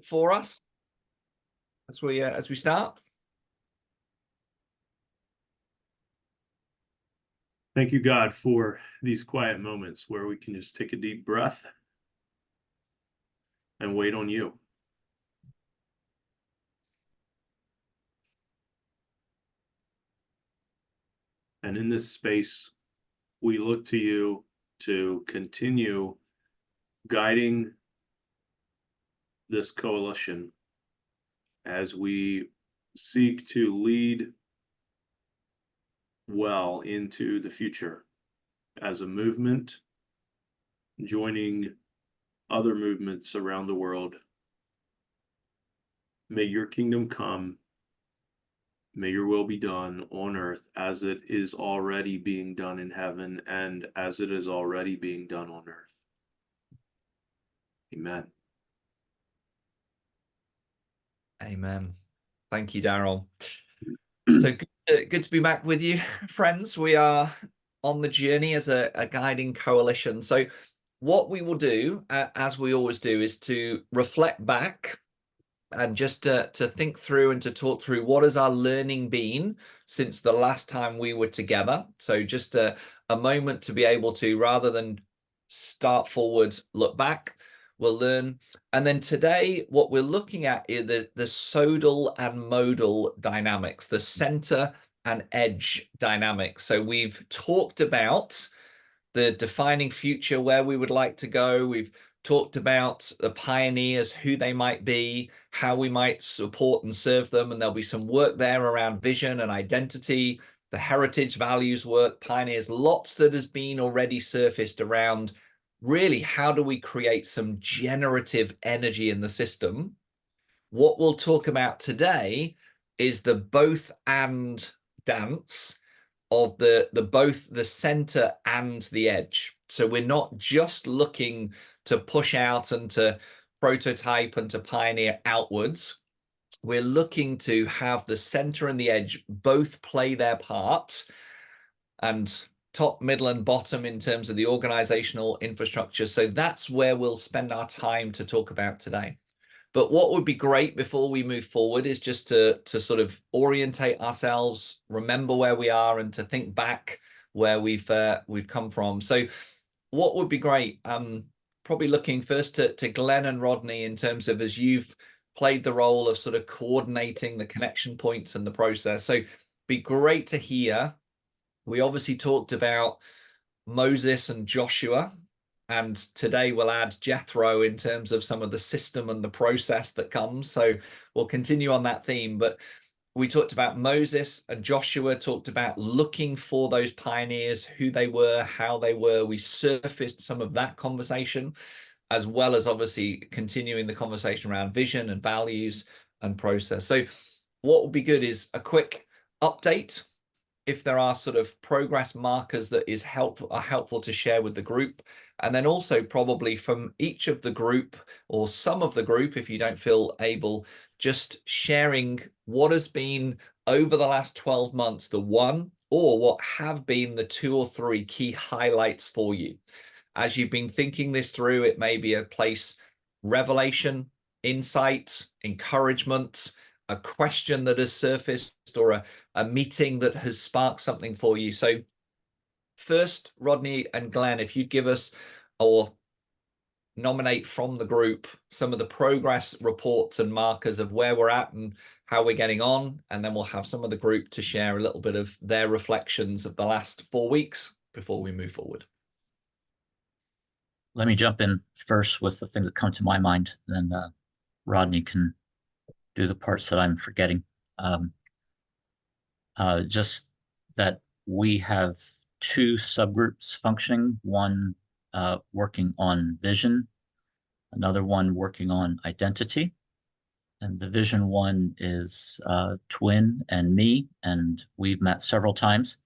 for us as we start? Thank you, God, for these quiet moments where we can just take a deep breath and wait on you. And in this space, we look to you to continue guiding this coalition as we seek to lead well into the future as a movement, joining other movements around the world. May your kingdom come. May your will be done on earth as it is already being done in heaven and as it is already being done on earth. Amen. Amen. Thank you, Daryl. So good to be back with you, friends. We are on the journey as a guiding coalition. So what we will do, as we always do, is to reflect back and just to think through and to talk through what has our learning been since the last time we were together. So just a moment to be able to, rather than start forward, look back, we'll learn. And then today, what we're looking at is the sodal and modal dynamics, the center and edge dynamics. So we've talked about the defining future, where we would like to go. We've talked about the pioneers, who they might be, how we might support and serve them. And there'll be some work there around vision and identity, the heritage values work, pioneers, lots that has been already surfaced around really how do we create some generative energy in the system. What we'll talk about today is the both and dance of the both the center and the edge. So we're not just looking to push out and to prototype and to pioneer outwards. We're looking to have the center and the edge both play their part, and top, middle, and bottom in terms of the organizational infrastructure. So that's where we'll spend our time to talk about today. But what would be great before we move forward is just to sort of orientate ourselves, remember where we are, and to think back where we've come from. So what would be great, probably looking first to Glenn and Rodney in terms of, as you've played the role of sort of coordinating the connection points and the process. So be great to hear. We obviously talked about Moses and Joshua, and today we'll add Jethro in terms of some of the system and the process that comes. So we'll continue on that theme. But we talked about Moses and Joshua, talked about looking for those pioneers, who they were, how they were. We surfaced some of that conversation, as well as obviously continuing the conversation around vision and values and process. So what would be good is a quick update, if there are sort of progress markers that are helpful to share with the group. And then also probably from each of the group, or some of the group, if you don't feel able, just sharing what has been over the last 12 months, the one, or what have been the 2 or 3 key highlights for you. As you've been thinking this through, it may be a place, revelation, insight, encouragement, a question that has surfaced, or a meeting that has sparked something for you. So first, Rodney and Glenn, if you'd give us, or nominate from the group, some of the progress reports and markers of where we're at and how we're getting on. And then we'll have some of the group to share a little bit of their reflections of the last 4 weeks before we move forward. Let me jump in first with the things that come to my mind, then Rodney can do the parts that I'm forgetting. Just that we have 2 subgroups functioning, one working on vision, another one working on identity. And the vision one is Twin and me, and we've met several times.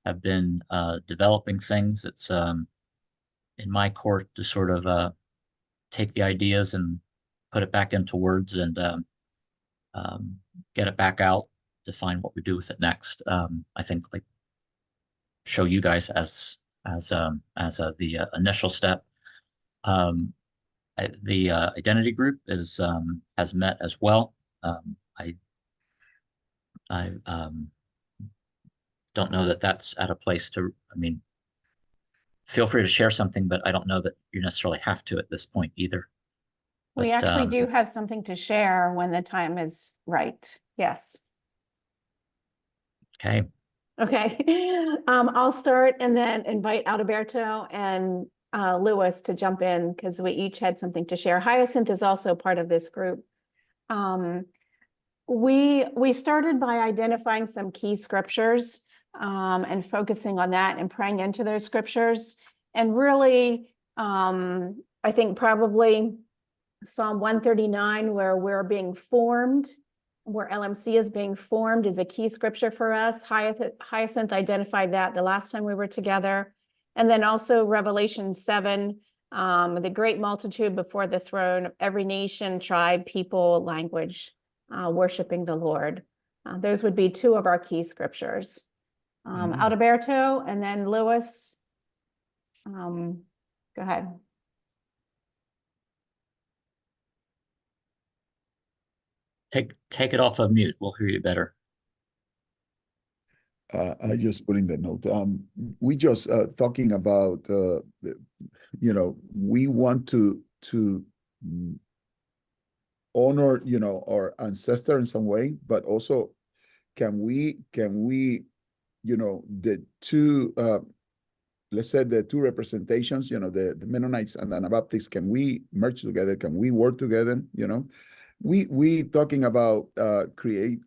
I've been developing things. It's in my court to sort of take the ideas and put it back into words and get it back out, define what we do with it next. I think like show you guys as the initial step. The identity group is has met as well. I don't know that that's at a place to, I mean, feel free to share something, but I don't know that you necessarily have to at this point either. We But, actually do have something to share when the time is right. Yes. Okay. Okay. I'll start and then invite Alberto and Lewis to jump in because we each had something to share. Hyacinth is also part of this group. We started by identifying some key scriptures and focusing on that and praying into those scriptures. And really, I think probably Psalm 139, where we're being formed, where LMC is being formed, is a key scripture for us. Hyacinth identified that the last time we were together. And then also Revelation 7, the great multitude before the throne of every nation, tribe, people, language, worshiping the Lord. Those would be two of our key scriptures. Alberto and then Lewis. Go ahead. Take it off of mute. We'll hear you better. I just put in the note. We just talking about we want to honor our ancestor in some way, but also can we the two let's say the two representations, the Mennonites and the Anabaptists, can we merge together? Can we work together? We talking about create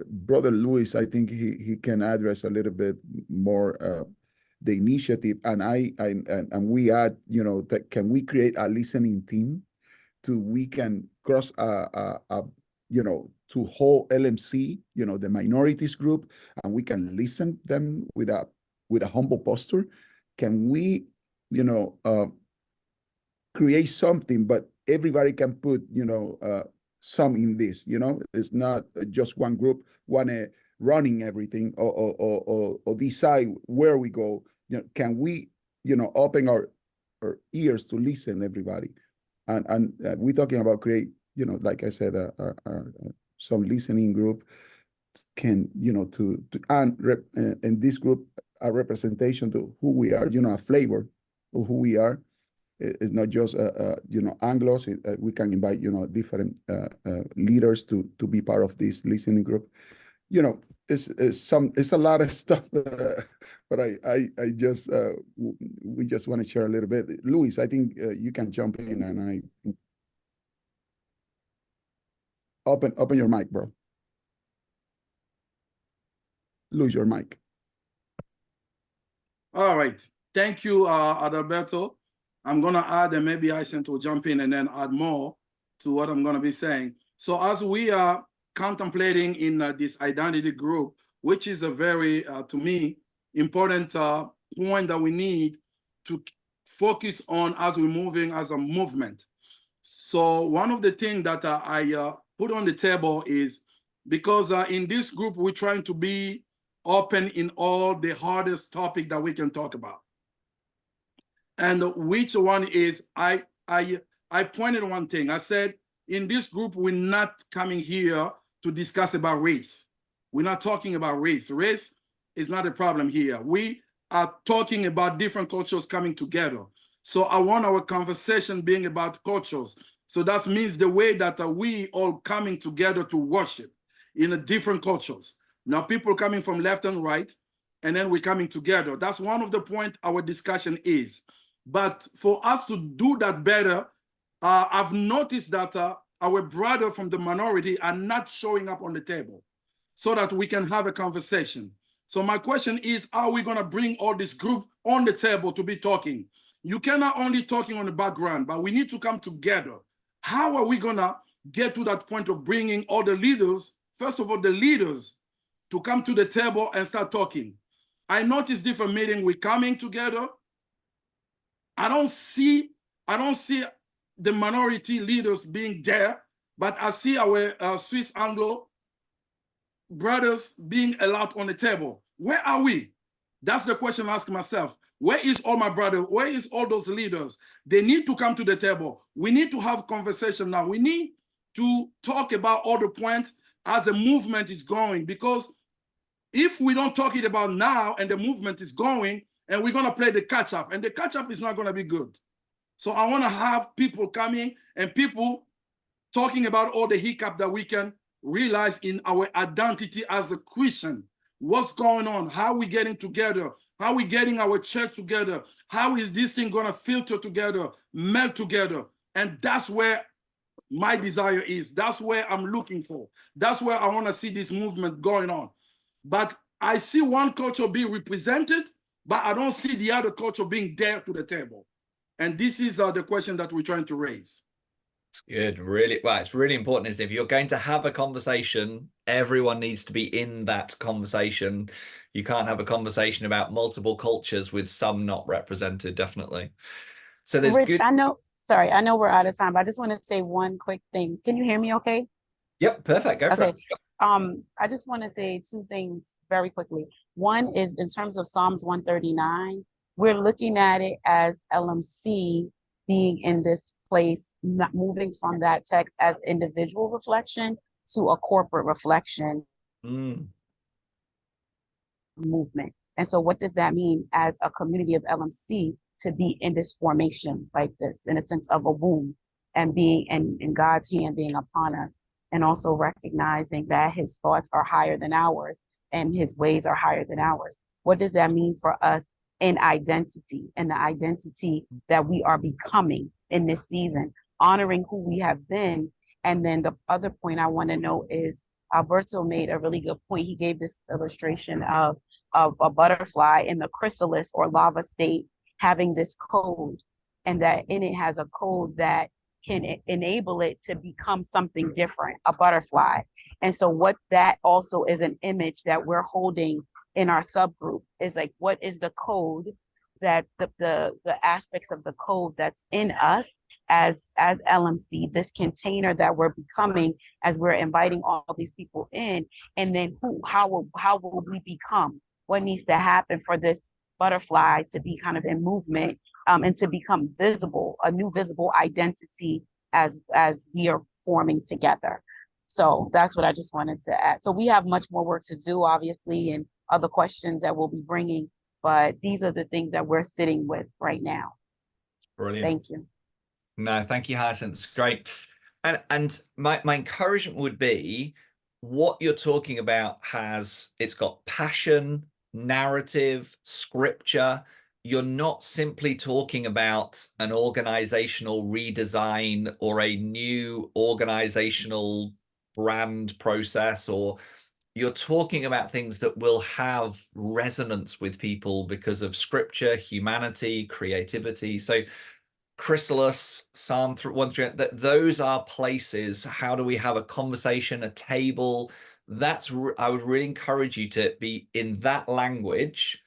Brother Luis, I think he can address a little bit more the initiative, and we add, that can we create a listening team we can cross to whole LMC, the minorities group, and we can listen them with a humble posture. Can we, create something, but everybody can put, some in this, it's not just one group, running everything or decide where we go. Can we, open our ears to listen, everybody? And we're talking about create, like I said, some listening group can, and this group, a representation to who we are, a flavor of who we are. It's not just, Anglos. We can invite, different leaders to be part of this listening group. It's a lot of stuff, but I just we just want to share a little bit. Luis, I think you can jump in, and open your mic, bro. Lose your mic. All right, thank you, Adalberto. I'm gonna add, and maybe Hyacinth will jump in and then add more to what I'm gonna be saying. So as we are contemplating in this identity group, which is a very, to me, important point that we need to focus on as we're moving as a movement. So one of the things that I put on the table is, because in this group, we're trying to be open in all the hardest topic that we can talk about. And which one is, I pointed one thing. I said, in this group, we're not coming here to discuss about race. We're not talking about race. Race is not a problem here. We are talking about different cultures coming together. So I want our conversation being about cultures. So that means the way that we all coming together to worship in a different cultures. Now people coming from left and right, and then we're coming together. That's one of the points our discussion is. But for us to do that better, I've noticed that our brother from the minority are not showing up on the table so that we can have a conversation. So my question is, are we gonna bring all this group on the table to be talking? You cannot only talking on the background, but we need to come together. How are we gonna get to that point of bringing all the leaders, first of all, the leaders, to come to the table and start talking? I noticed different meetings, we're coming together. I don't see the minority leaders being there, but I see our Swiss Anglo brothers being allowed on the table. Where are we? That's the question I ask myself. Where is all my brother? Where is all those leaders? They need to come to the table. We need to have conversation now. We need to talk about all the points as the movement is going, because if we don't talk it about now and the movement is going, and we're going to play the catch up, and the catch up is not going to be good. So I want to have people coming and people talking about all the hiccup that we can realize in our identity as a Christian. What's going on? How are we getting together? How are we getting our church together? How is this thing going to filter together, melt together? And that's where my desire is. That's where I'm looking for. That's where I want to see this movement going on. But I see one culture being represented, but I don't see the other culture being there to the table. And this is the question that we're trying to raise. It's good. Really, well, it's really important is if you're going to have a conversation, everyone needs to be in that conversation. You can't have a conversation about multiple cultures with some not represented, definitely. So there's Rich, good. I know we're out of time, but I just want to say one quick thing. Can you hear me okay? Yep, perfect. Go for Okay. it. I just want to say two things very quickly. One is in terms of Psalms 139, we're looking at it as LMC being in this place, not moving from that text as individual reflection to a corporate reflection movement. And so what does that mean as a community of LMC to be in this formation like this, in a sense of a womb, and being in God's hand being upon us, and also recognizing that his thoughts are higher than ours and his ways are higher than ours? What does that mean for us in identity, and the identity that we are becoming in this season, honoring who we have been? And then the other point I want to know is Alberto made a really good point. He gave this illustration of a butterfly in the chrysalis or lava state having this code, and that in it has a code that can enable it to become something different, a butterfly. And so what that also is an image that we're holding in our subgroup is like, what is the code that the aspects of the code that's in us as LMC, this container that we're becoming as we're inviting all these people in, and then how will we become? What needs to happen for this butterfly to be kind of in movement, and to become visible, a new visible identity as we are forming together. So that's what I just wanted to add. So we have much more work to do, obviously, and other questions that we'll be bringing, but these are the things that we're sitting with right now. Brilliant. Thank you. No, thank you, Hyacinth. It's great. And my encouragement would be what you're talking about it's got passion, narrative, scripture. You're not simply talking about an organizational redesign or a new organizational brand process, or you're talking about things that will have resonance with people because of scripture, humanity, creativity. So chrysalis, Psalm 138, that those are places. How do we have a conversation, a table? I would really encourage you to be in that language.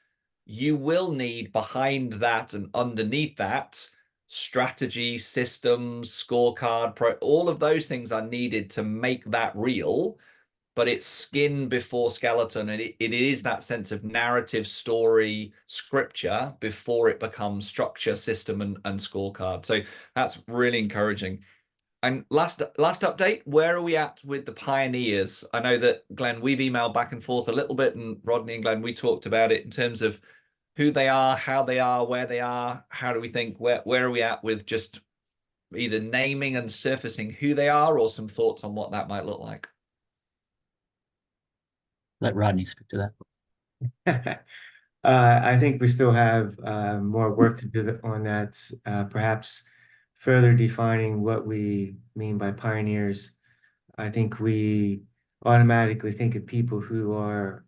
You will need behind that and underneath that strategy, systems, scorecard, all of those things are needed to make that real. But it's skin before skeleton, and it is that sense of narrative, story, scripture before it becomes structure, system, and scorecard. So that's really encouraging. And last update, where are we at with the pioneers? I know that, Glenn, we've emailed back and forth a little bit, and Rodney and Glenn, we talked about it in terms of who they are, how they are, where they are. How do we think, where are we at with just either naming and surfacing who they are, or some thoughts on what that might look like? Let Rodney speak to that. I think we still have more work to do on that, perhaps further defining what we mean by pioneers. I think we automatically think of people who are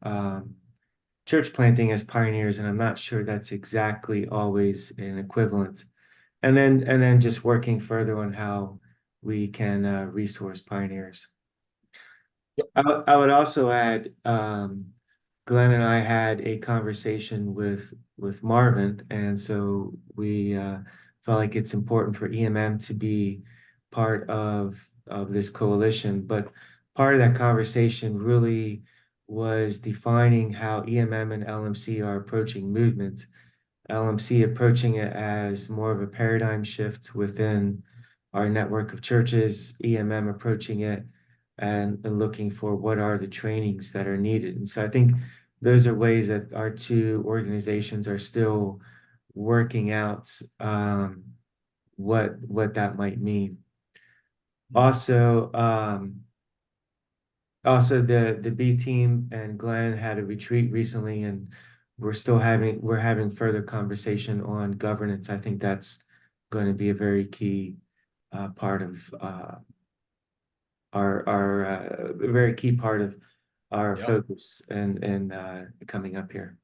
church planting as pioneers, and I'm not sure that's exactly always an equivalent. And then just working further on how we can resource pioneers. I would also add, Glenn and I had a conversation with Marvin, and so we felt like it's important for EMM to be part of this coalition. But part of that conversation really was defining how EMM and LMC are approaching movement. LMC approaching it as more of a paradigm shift within our network of churches, EMM approaching it and looking for what are the trainings that are needed. And so I think those are ways that our two organizations are still working out what that might mean. Also, the B team and Glenn had a retreat recently, and we're having further conversation on governance. I think that's going to be a very key part of a very key part of our focus and coming up here.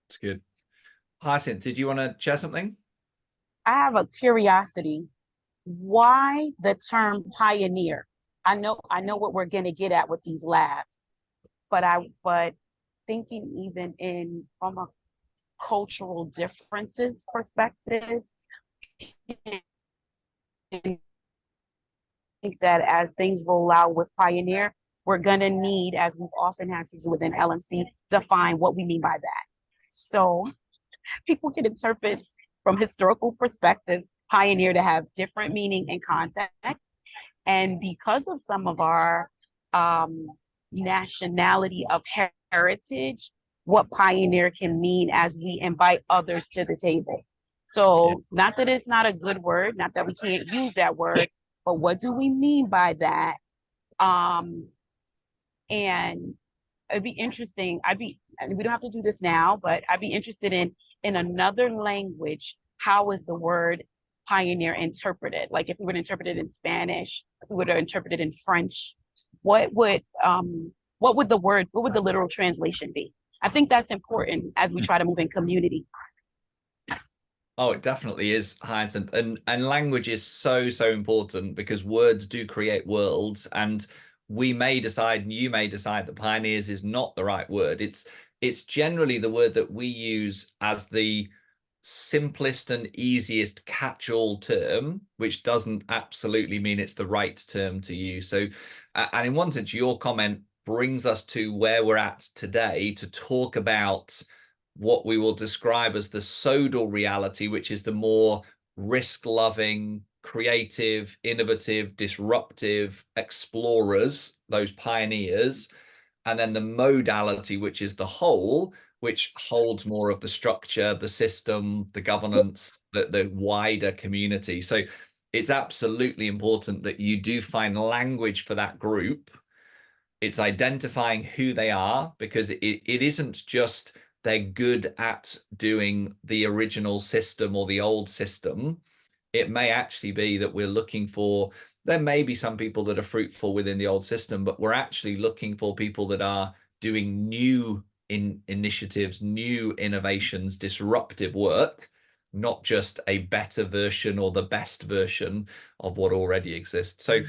It's good. Hyacinth, did you want to share something? I have a curiosity. Why the term pioneer? I know what we're going to get at with these labs, but thinking even from a cultural differences perspective, I think that as things roll out with Pioneer, we're going to need, as we've often had to do within LMC, define what we mean by that. So people can interpret from historical perspectives Pioneer to have different meaning and context. And because of some of our nationality of heritage, what Pioneer can mean as we invite others to the table. So not that it's not a good word, not that we can't use that word, but what do we mean by that? And it'd be interesting. We don't have to do this now, but I'd be interested in another language, how is the word pioneer interpreted? Like if we were to interpret it in Spanish, if we were to interpret it in French, what would the literal translation be? I think that's important as we try to move in community. Oh, it definitely is, Hyacinth. And language is so important because words do create worlds, and we may decide, and you may decide, that pioneers is not the right word. It's generally the word that we use as the simplest and easiest catch-all term, which doesn't absolutely mean it's the right term to use. So, and in one sense, your comment brings us to where we're at today to talk about what we will describe as the sodal reality, which is the more risk-loving, creative, innovative, disruptive explorers, those pioneers, and then the modality, which is the whole, which holds more of the structure, the system, the governance, the wider community. So it's absolutely important that you do find language for that group. It's identifying who they are, because it isn't just they're good at doing the original system or the old system. It may actually be that we're looking for, there may be some people that are fruitful within the old system, but we're actually looking for people that are doing new initiatives, new innovations, disruptive work, not just a better version or the best version of what already exists. So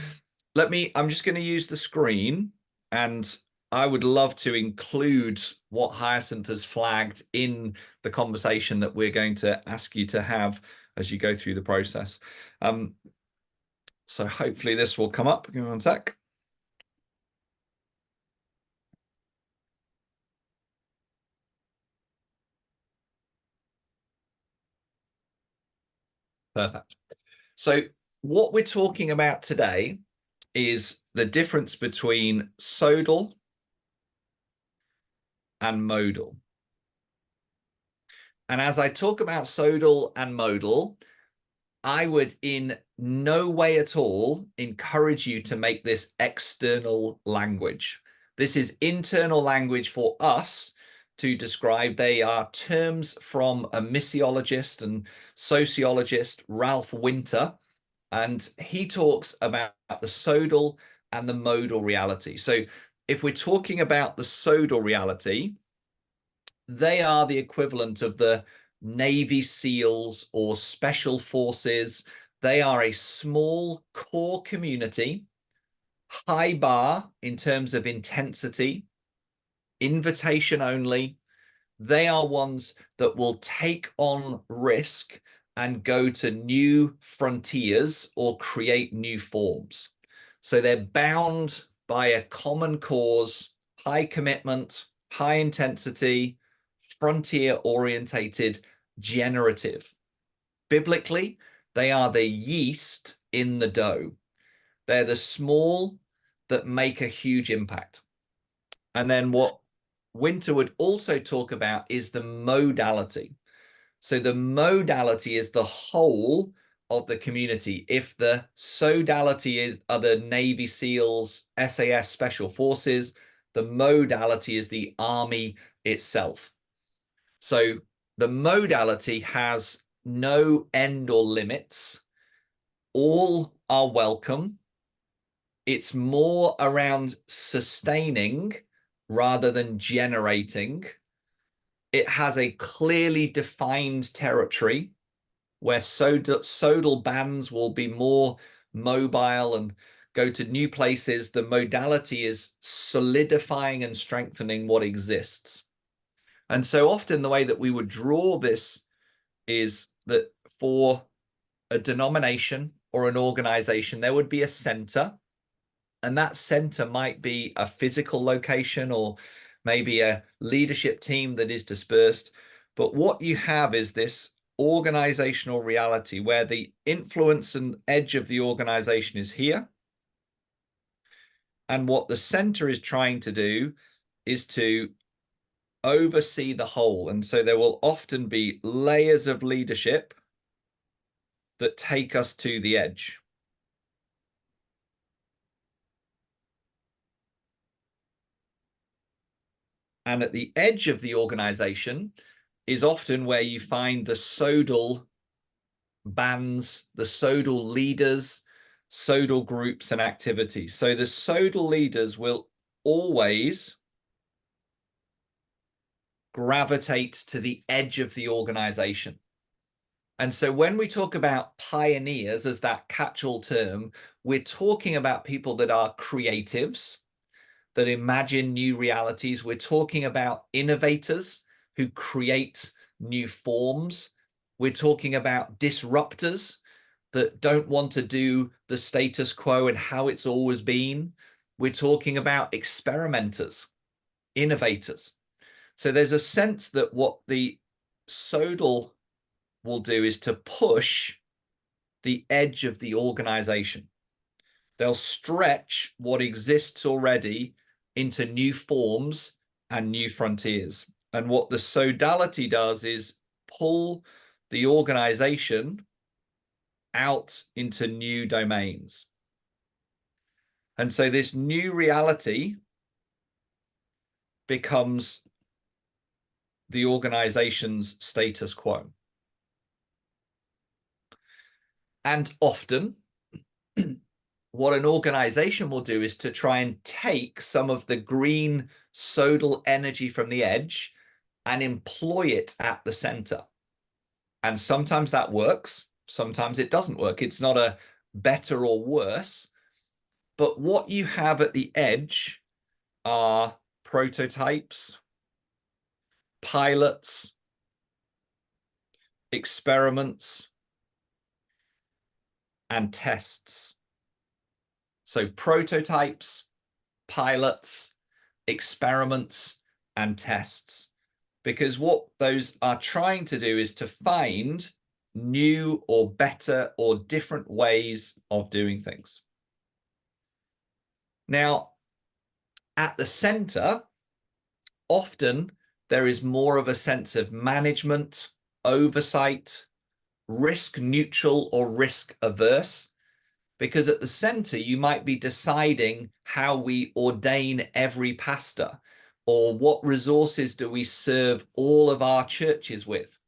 I'm just going to use the screen, and I would love to include what Hyacinth has flagged in the conversation that we're going to ask you to have as you go through the process. So hopefully this will come up. Give me one sec. Perfect. So what we're talking about today is the difference between sodal and modal. And as I talk about sodal and modal, I would in no way at all encourage you to make this external language. This is internal language for us to describe. They are terms from a missiologist and sociologist, Ralph Winter, and he talks about the sodal and the modal reality. So if we're talking about the sodal reality, they are the equivalent of the Navy SEALs or Special Forces. They are a small core community, high bar in terms of intensity, invitation only. They are ones that will take on risk and go to new frontiers or create new forms. So they're bound by a common cause, high commitment, high intensity, frontier orientated, generative. Biblically, they are the yeast in the dough. They're the small that make a huge impact. And then what Winter would also talk about is the modality. So the modality is the whole of the community. If the sodality are the Navy SEALs, SAS Special Forces, the modality is the Army itself. So the modality has no end or limits. All are welcome. It's more around sustaining rather than generating. It has a clearly defined territory where sodal bands will be more mobile and go to new places. The modality is solidifying and strengthening what exists. And so often the way that we would draw this is that for a denomination or an organization, there would be a center, and that center might be a physical location or maybe a leadership team that is dispersed. But what you have is this organizational reality where the influence and edge of the organization is here. And what the center is trying to do is to oversee the whole. And so there will often be layers of leadership that take us to the edge. And at the edge of the organization is often where you find the sodal bands, the sodal leaders, sodal groups and activities. So the sodal leaders will always gravitate to the edge of the organization. And so when we talk about pioneers as that catch-all term, we're talking about people that are creatives, that imagine new realities. We're talking about innovators who create new forms. We're talking about disruptors that don't want to do the status quo and how it's always been. We're talking about experimenters, innovators. So there's a sense that what the sodal will do is to push the edge of the organization. They'll stretch what exists already into new forms and new frontiers. And what the sodality does is pull the organization out into new domains. And so this new reality becomes the organization's status quo. And often what an organization will do is to try and take some of the green sodal energy from the edge and employ it at the center. And sometimes that works, sometimes it doesn't work. It's not a better or worse, but what you have at the edge are prototypes, pilots, experiments, and tests. So prototypes, pilots, experiments, and tests. Because what those are trying to do is to find new or better or different ways of doing things. Now, at the center, often there is more of a sense of management, oversight, risk neutral or risk averse, because at the center you might be deciding how we ordain every pastor, or what resources do we serve all of our churches with.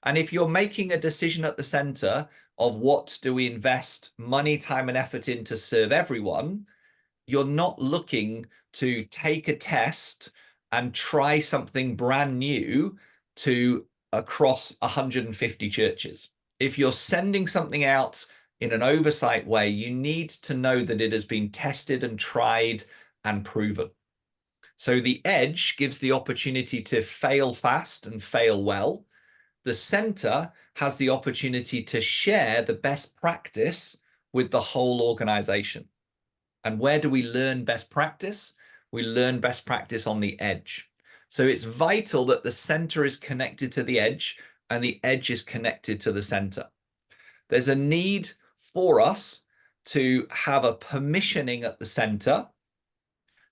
And if you're making a decision at the center of what do we invest money, time, and effort in to serve everyone, you're not looking to take a test and try something brand new to across 150 churches. If you're sending something out in an oversight way, you need to know that it has been tested and tried and proven. So the edge gives the opportunity to fail fast and fail well. The center has the opportunity to share the best practice with the whole organization. And where do we learn best practice? We learn best practice on the edge. So it's vital that the center is connected to the edge and the edge is connected to the center. There's a need for us to have a permissioning at the center.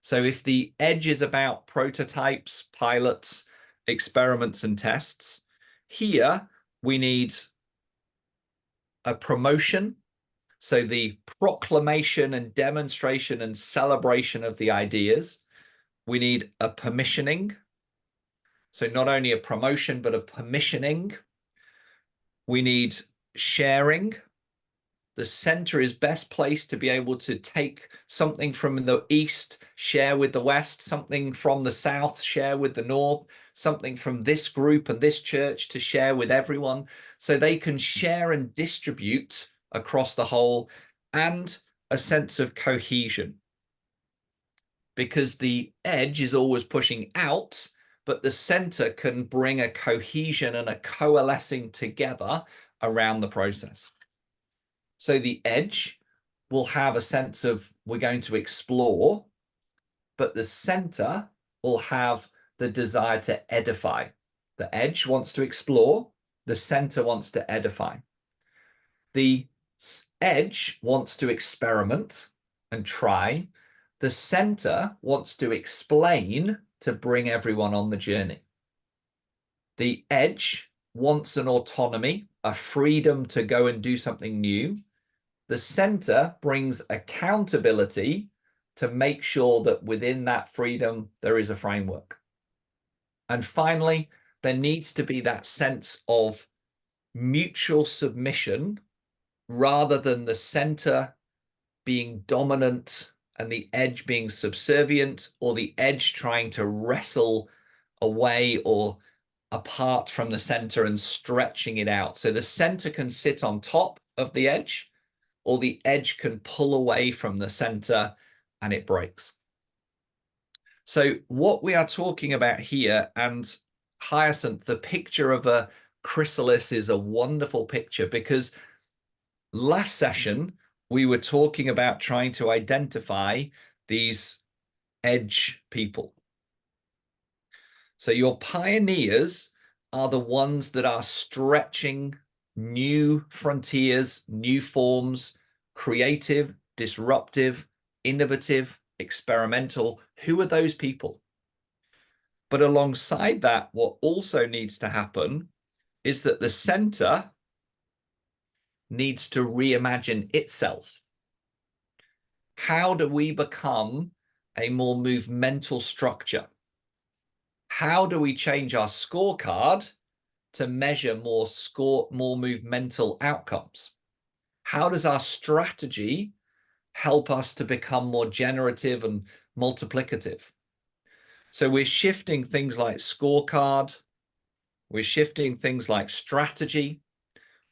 So if the edge is about prototypes, pilots, experiments, and tests, here we need a promotion. So the proclamation and demonstration and celebration of the ideas. We need a permissioning. So not only a promotion, but a permissioning. We need sharing. The center is best placed to be able to take something from the east, share with the west, something from the south, share with the north, something from this group and this church to share with everyone, so they can share and distribute across the whole, and a sense of cohesion. Because the edge is always pushing out, but the center can bring a cohesion and a coalescing together around the process. So the edge will have a sense of we're going to explore, but the center will have the desire to edify. The edge wants to explore, the center wants to edify. The edge wants to experiment and try. The center wants to explain to bring everyone on the journey. The edge wants an autonomy, a freedom to go and do something new. The center brings accountability to make sure that within that freedom, there is a framework. And finally, there needs to be that sense of mutual submission rather than the center being dominant and the edge being subservient, or the edge trying to wrestle away or apart from the center and stretching it out. So the center can sit on top of the edge, or the edge can pull away from the center and it breaks. So what we are talking about here, and Hyacinth, the picture of a chrysalis is a wonderful picture, because last session we were talking about trying to identify these edge people. So your pioneers are the ones that are stretching new frontiers, new forms, creative, disruptive, innovative, experimental. Who are those people? But alongside that, what also needs to happen is that the center needs to reimagine itself. How do we become a more movemental structure? How do we change our scorecard to measure more movemental outcomes? How does our strategy help us to become more generative and multiplicative? So we're shifting things like scorecard, we're shifting things like strategy,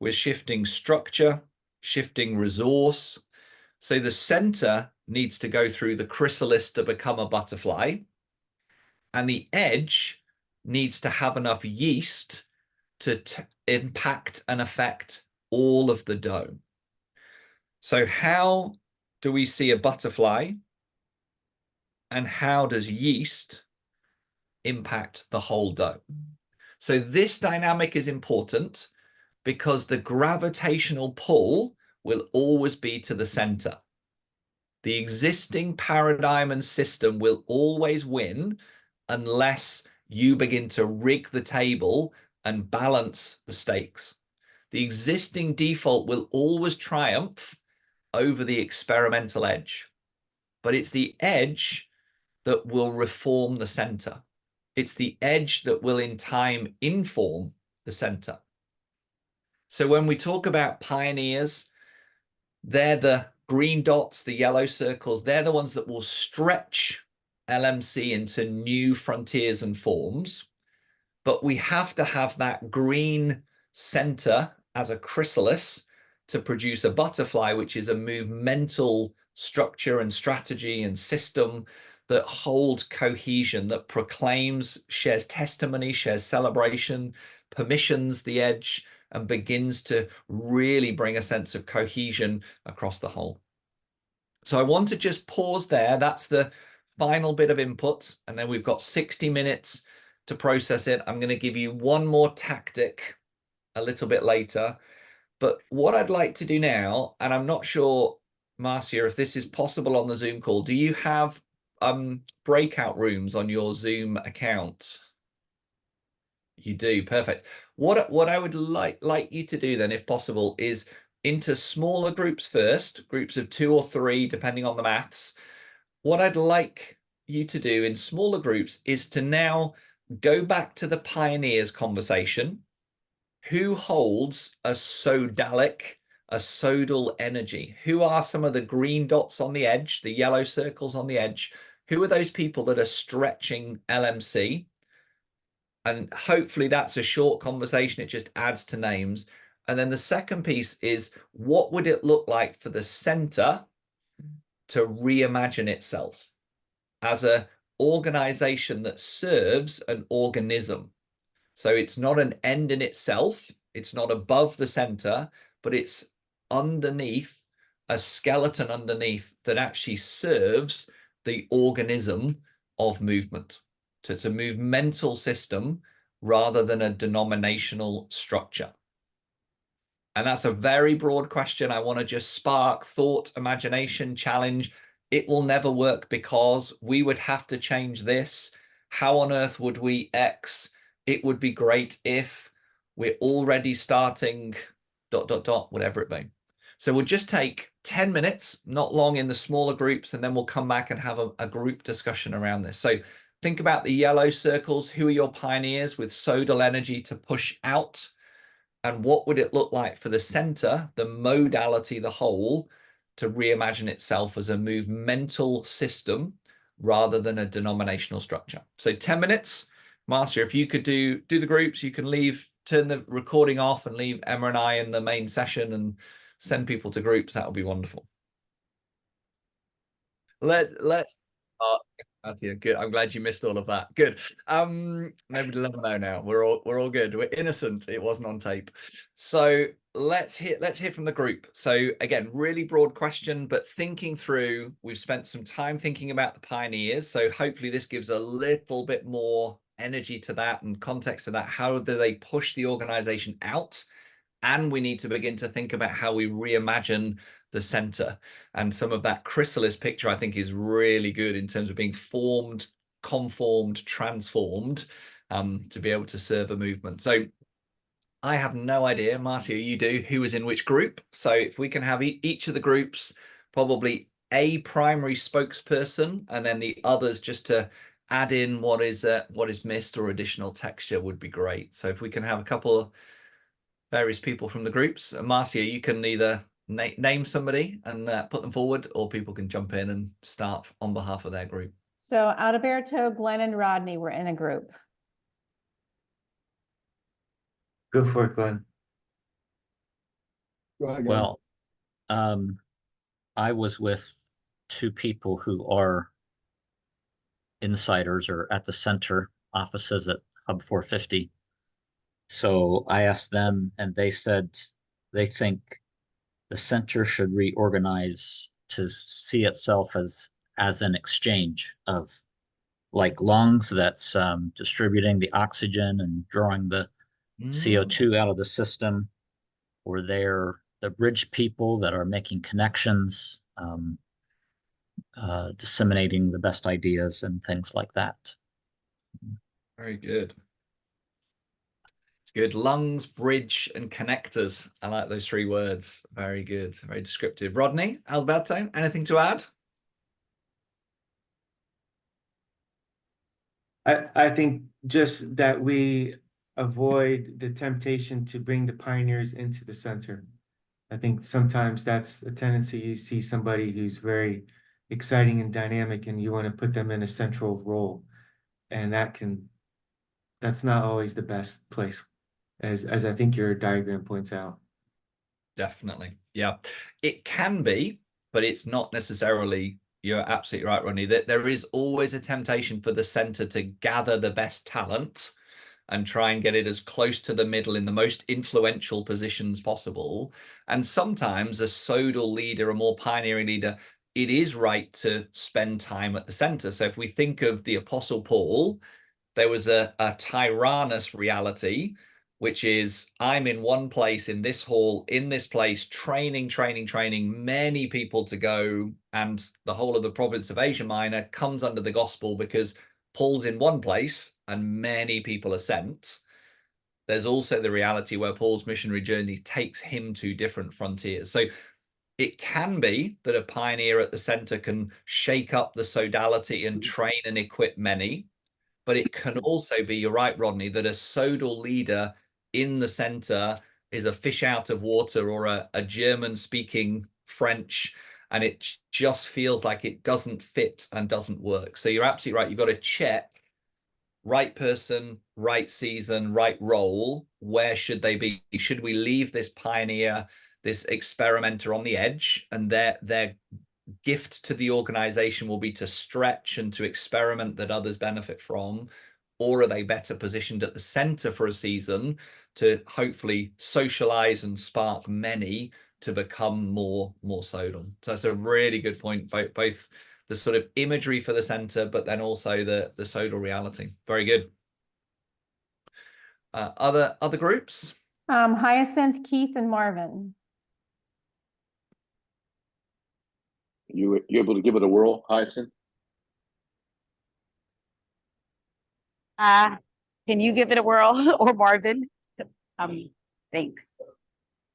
we're shifting structure, shifting resource. So the center needs to go through the chrysalis to become a butterfly, and the edge needs to have enough yeast to impact and affect all of the dough. So how do we see a butterfly, and how does yeast impact the whole dough? So this dynamic is important because the gravitational pull will always be to the center. The existing paradigm and system will always win unless you begin to rig the table and balance the stakes. The existing default will always triumph over the experimental edge, but it's the edge that will reform the center. It's the edge that will in time inform the center. So when we talk about pioneers, they're the green dots, the yellow circles, they're the ones that will stretch LMC into new frontiers and forms. But we have to have that green center as a chrysalis to produce a butterfly, which is a movemental structure and strategy and system that holds cohesion, that proclaims, shares testimony, shares celebration, permissions the edge, and begins to really bring a sense of cohesion across the whole. So I want to just pause there. That's the final bit of input, and then we've got 60 minutes to process it. I'm going to give you one more tactic a little bit later. But what I'd like to do now, and I'm not sure, Marcia, if this is possible on the Zoom call, do you have breakout rooms on your Zoom account? You do, perfect. What I would like you to do then, if possible, is into smaller groups first, groups of 2 or 3, depending on the maths. What I'd like you to do in smaller groups is to now go back to the pioneers conversation. Who holds a sodalic, a sodal energy? Who are some of the green dots on the edge, the yellow circles on the edge? Who are those people that are stretching LMC? And hopefully that's a short conversation. It just adds to names. And then the second piece is, what would it look like for the center to reimagine itself as an organization that serves an organism? So it's not an end in itself. It's not above the center, but it's underneath, a skeleton underneath that actually serves the organism of movement. So it's a movemental system rather than a denominational structure. And that's a very broad question. I want to just spark thought, imagination, challenge. It will never work because we would have to change this. How on earth would we X? It would be great if we're already starting ... whatever it may. So we'll just take 10 minutes, not long, in the smaller groups, and then we'll come back and have a group discussion around this. So think about the yellow circles. Who are your pioneers with sodal energy to push out? And what would it look like for the center, the modality, the whole, to reimagine itself as a movemental system rather than a denominational structure? So 10 minutes. Marcia, if you could do the groups, you can turn the recording off and leave Emma and I in the main session and send people to groups. That would be wonderful. Let's good. I'm glad you missed all of that. Good. Maybe let them know now. We're all good. We're innocent. It wasn't on tape. So let's hear from the group. So again, really broad question, but thinking through, we've spent some time thinking about the pioneers. So hopefully this gives a little bit more energy to that and context to that. How do they push the organization out? And we need to begin to think about how we reimagine the center. And some of that chrysalis picture, I think, is really good in terms of being formed, conformed, transformed, to be able to serve a movement. So I have no idea, Marcia, you do, who is in which group. So if we can have each of the groups, probably a primary spokesperson, and then the others just to add in what is missed or additional texture would be great. So if we can have a couple of various people from the groups. Marcia, you can either name somebody and put them forward, or people can jump in and start on behalf of their group. So Adalberto, Glenn, and Rodney were in a group. Go for it, Glenn. Go ahead. Well, I was with 2 people who are insiders or at the center offices at Hub 450. So I asked them, and they said they think the center should reorganize to see itself as an exchange of, like, lungs that's distributing the oxygen and drawing the CO2 out of the system, or they're the bridge people that are making connections, disseminating the best ideas and things like that. Very good. It's good. Lungs, bridge, and connectors. I like those 3 words. Very good. Very descriptive. Rodney, Alberto, anything to add? I think just that we avoid the temptation to bring the pioneers into the center. I think sometimes that's a tendency. You see somebody who's very exciting and dynamic, and you want to put them in a central role, and that's not always the best place, as I think your diagram points out. Definitely. Yeah, it can be, but it's not necessarily. You're absolutely right, Rodney, that there is always a temptation for the center to gather the best talent and try and get it as close to the middle in the most influential positions possible. And sometimes a sodal leader, a more pioneering leader, it is right to spend time at the center. So if we think of the Apostle Paul, there was a tyrannous reality, which is I'm in one place, in this hall, in this place, training, many people to go, and the whole of the province of Asia Minor comes under the gospel because Paul's in one place and many people are sent. There's also the reality where Paul's missionary journey takes him to different frontiers. So it can be that a pioneer at the center can shake up the sodality and train and equip many. But it can also be, you're right, Rodney, that a sodal leader in the center is a fish out of water or a German-speaking French, and it just feels like it doesn't fit and doesn't work. So you're absolutely right. You've got to check right person, right season, right role. Where should they be? Should we leave this pioneer, this experimenter on the edge, and their gift to the organization will be to stretch and to experiment that others benefit from? Or are they better positioned at the center for a season to hopefully socialize and spark many to become more sodal? So that's a really good point, both the sort of imagery for the center, but then also the sodal reality. Very good. Other groups? Hyacinth, Keith, and Marvin. You able to give it a whirl, Hyacinth? Can you give it a whirl, or Marvin? Thanks.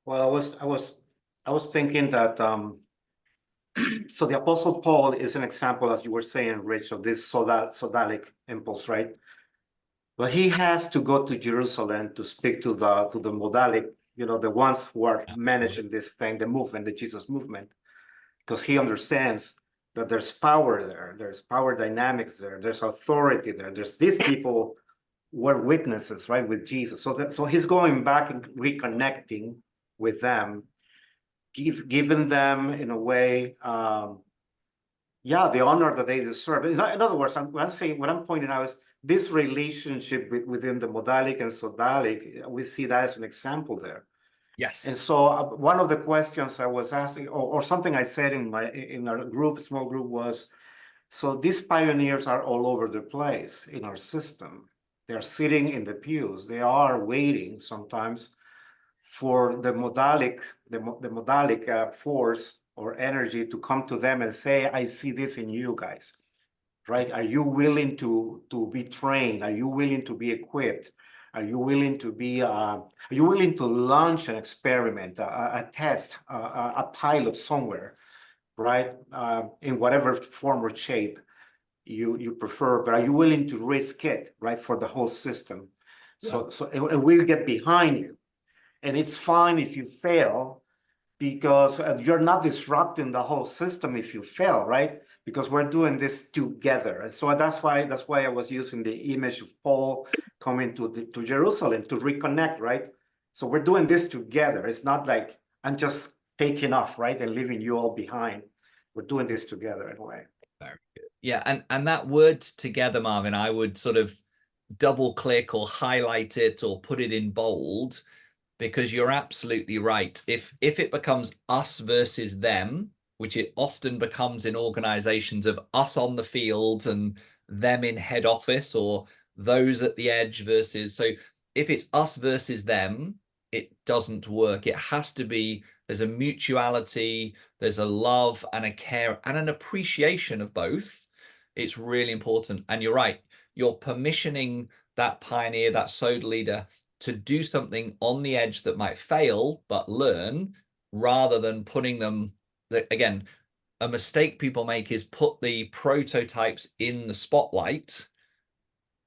Well, I was thinking that so the Apostle Paul is an example, as you were saying, Rich, of this sodalic impulse, right? But he has to go to Jerusalem to speak to the modalic, the ones who are managing this thing, the movement, the Jesus movement, because he understands that there's power there, there's power dynamics there, there's authority there, there's these people were witnesses, right, with Jesus. So he's going back and reconnecting with them, giving them in a way, the honor that they deserve. In other words, what I'm pointing out is this relationship within the modalic and sodalic. We see that as an example there. Yes. And so one of the questions I was asking, or something I said in our small group was, so these pioneers are all over the place in our system. They're sitting in the pews. They are waiting sometimes for the modalic force or energy to come to them and say, I see this in you guys, right? Are you willing to be trained? Are you willing to be equipped? Are you willing to launch an experiment, a test, a pilot somewhere, right? In whatever form or shape you prefer, but are you willing to risk it, right, for the whole system? So and we'll get behind you. And it's fine if you fail, because you're not disrupting the whole system if you fail, right? Because we're doing this together. And so that's why I was using the image of Paul coming to Jerusalem to reconnect, right? So we're doing this together. It's not like I'm just taking off, right, and leaving you all behind. We're doing this together in a way. Very good. Yeah, and that word together, Marvin, I would sort of double click or highlight it or put it in bold, because you're absolutely right. If it becomes us versus them, which it often becomes in organizations of us on the field and them in head office, or those at the edge versus, so if it's us versus them, it doesn't work. It has to be, there's a mutuality, there's a love and a care and an appreciation of both. It's really important. And you're right, you're permissioning that pioneer, that sodal leader, to do something on the edge that might fail, but learn, rather than putting them, again, a mistake people make is put the prototypes in the spotlight,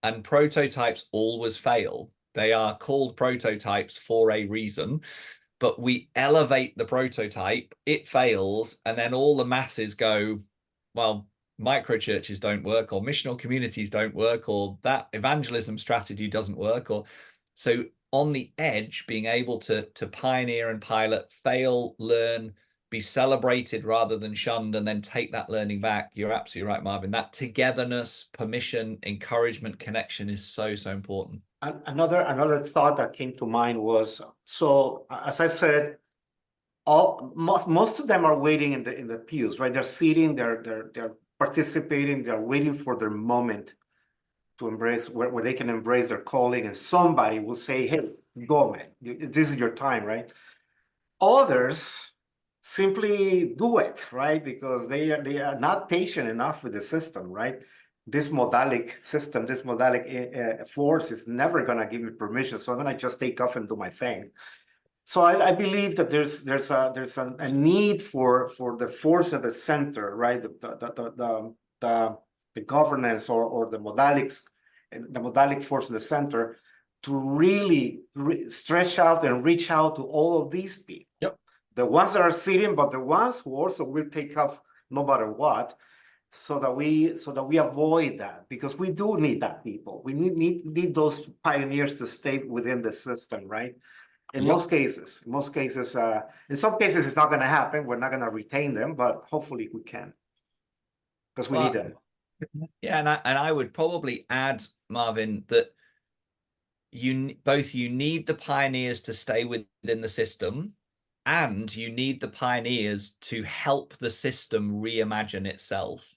and prototypes always fail. They are called prototypes for a reason, but we elevate the prototype, it fails, and then all the masses go, well, micro churches don't work, or missional communities don't work, or that evangelism strategy doesn't work, or so on the edge, being able to pioneer and pilot, fail, learn, be celebrated rather than shunned, and then take that learning back. You're absolutely right, Marvin. That togetherness, permission, encouragement, connection is so important. Another thought that came to mind was, so as I said, most of them are waiting in the pews, right? They're sitting, they're participating, they're waiting for their moment to embrace where they can embrace their calling, and somebody will say, hey, go, man, this is your time, right? Others simply do it, right? Because they are not patient enough with the system, right? This modalic system, this modalic force is never going to give me permission, so I'm going to just take off and do my thing. So I believe that there's a need for the force at the center, right? The governance or the modalics, the modalic force in the center, to really stretch out and reach out to all of these people. Yep. The ones that are sitting, but the ones who also will take off no matter what, so that we avoid that, because we do need that people. We need those pioneers to stay within the system, right? In most cases, in some cases, it's not going to happen. We're not going to retain them, but hopefully we can, because we need them. Yeah, and I would probably add, Marvin, that you need the pioneers to stay within the system, and you need the pioneers to help the system reimagine itself,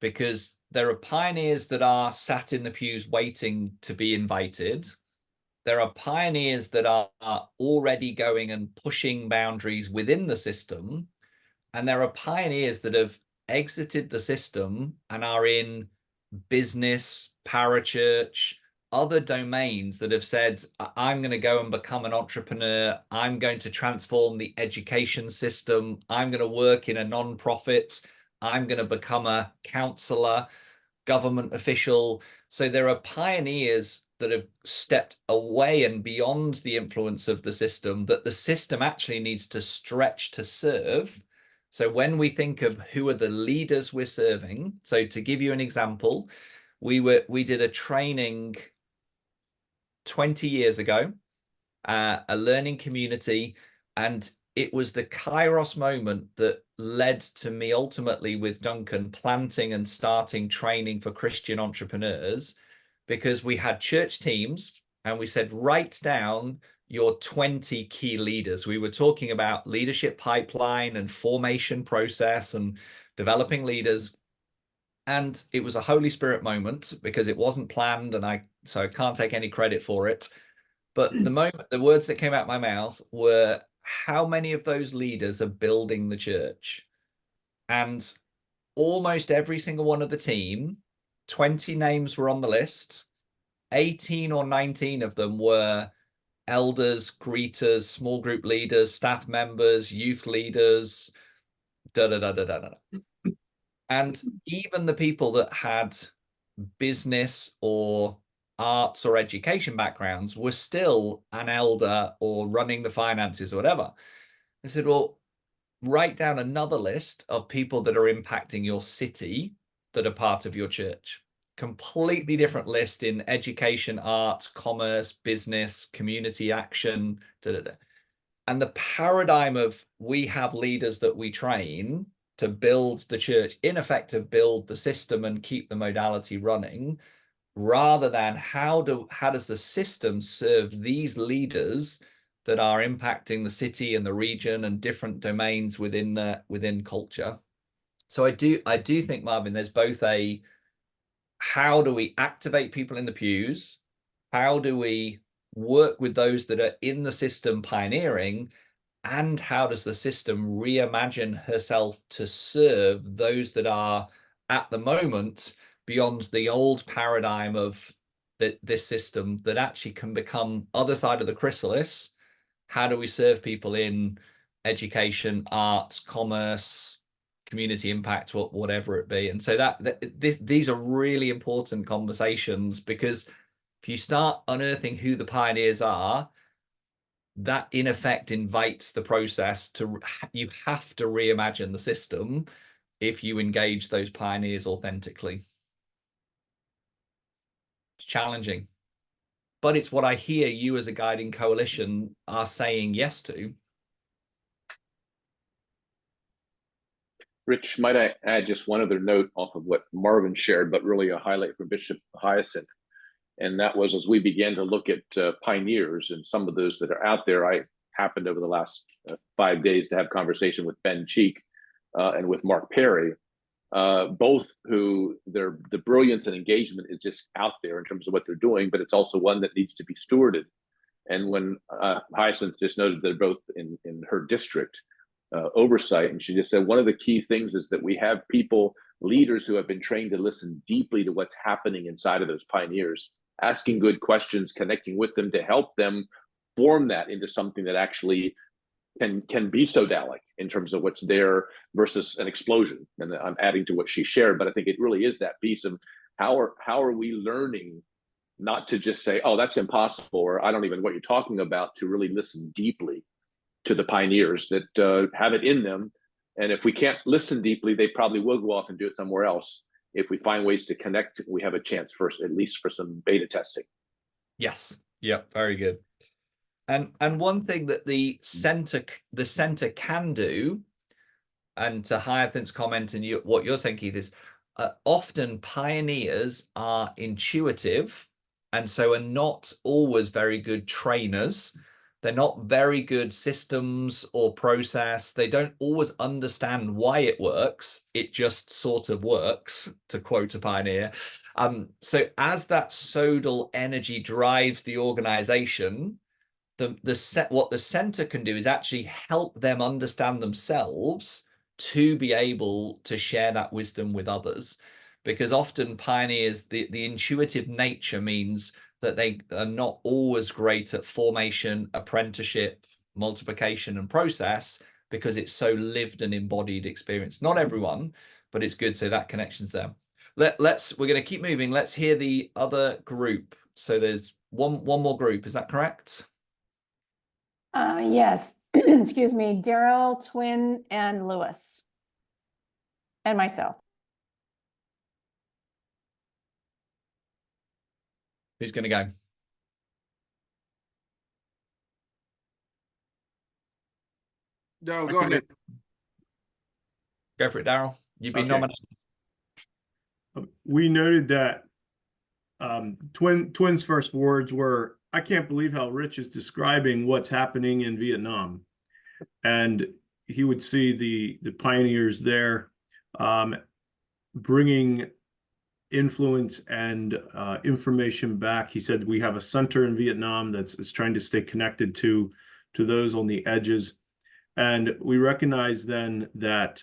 because there are pioneers that are sat in the pews waiting to be invited. There are pioneers that are already going and pushing boundaries within the system. And there are pioneers that have exited the system and are in business, parachurch, other domains that have said, I'm going to go and become an entrepreneur. I'm going to transform the education system. I'm going to work in a non-profit. I'm going to become a counselor, government official. So there are pioneers that have stepped away and beyond the influence of the system, that the system actually needs to stretch to serve. So when we think of who are the leaders we're serving, so to give you an example, we did a training 20 years ago, a learning community, and it was the Kairos moment that led to me ultimately with Duncan planting and starting training for Christian entrepreneurs, because we had church teams and we said, write down your 20 key leaders. We were talking about leadership pipeline and formation process and developing leaders. And it was a Holy Spirit moment, because it wasn't planned, and so I can't take any credit for it. But the words that came out of my mouth were, how many of those leaders are building the church? And almost every single one of the team, 20 names were on the list. 18 or 19 of them were elders, greeters, small group leaders, staff members, youth leaders, And even the people that had business or arts or education backgrounds were still an elder or running the finances or whatever. I said, well, write down another list of people that are impacting your city that are part of your church. Completely different list in education, arts, commerce, business, community action, And the paradigm of, we have leaders that we train to build the church, in effect, to build the system and keep the modality running, rather than how does the system serve these leaders that are impacting the city and the region and different domains within culture. So I do think, Marvin, there's both a, how do we activate people in the pews? How do we work with those that are in the system pioneering? And how does the system reimagine herself to serve those that are at the moment beyond the old paradigm of this system that actually can become other side of the chrysalis? How do we serve people in education, arts, commerce, community impact, whatever it be? And so these are really important conversations, because if you start unearthing who the pioneers are, that in effect invites the process to, you have to reimagine the system if you engage those pioneers authentically. It's challenging, but it's what I hear you as a guiding coalition are saying yes to. Rich, might I add just one other note off of what Marvin shared, but really a highlight for Bishop Hyacinth. And that was, as we began to look at pioneers and some of those that are out there, I happened over the last 5 days to have conversation with Ben Cheek and with Mark Perry, both who the brilliance and engagement is just out there in terms of what they're doing, but it's also one that needs to be stewarded. And when Hyacinth just noted they're both in her district oversight, and she just said one of the key things is that we have people, leaders who have been trained to listen deeply to what's happening inside of those pioneers, asking good questions, connecting with them to help them form that into something that actually can be sodalic in terms of what's there versus an explosion. And I'm adding to what she shared, but I think it really is that piece of how are we learning not to just say, oh, that's impossible, or I don't even know what you're talking about, to really listen deeply to the pioneers that have it in them. And if we can't listen deeply, they probably will go off and do it somewhere else. If we find ways to connect, we have a chance first, at least for some beta testing. Yes. Yep. Very good. And one thing that the center can do, and to Hyacinth's comment and what you're saying, Keith, is often pioneers are intuitive, and so are not always very good trainers. They're not very good systems or process. They don't always understand why it works. It just sort of works, to quote a pioneer. So as that sodal energy drives the organization, what the center can do is actually help them understand themselves to be able to share that wisdom with others. Because often pioneers, the intuitive nature means that they are not always great at formation, apprenticeship, multiplication, and process, because it's so lived and embodied experience. Not everyone, but it's good. So that connection's there. We're going to keep moving. Let's hear the other group. So there's one more group. Is that correct? Yes. Excuse me, Daryl, Twin, and Lewis, and myself. Who's going to go? Daryl, go ahead. Go for it, Daryl. You've been Okay. nominated. We noted that Twin's first words were, "I can't believe how Rich is describing what's happening in Vietnam." And he would see the pioneers there bringing influence and information back. He said we have a center in Vietnam that's trying to stay connected to those on the edges. And we recognize then that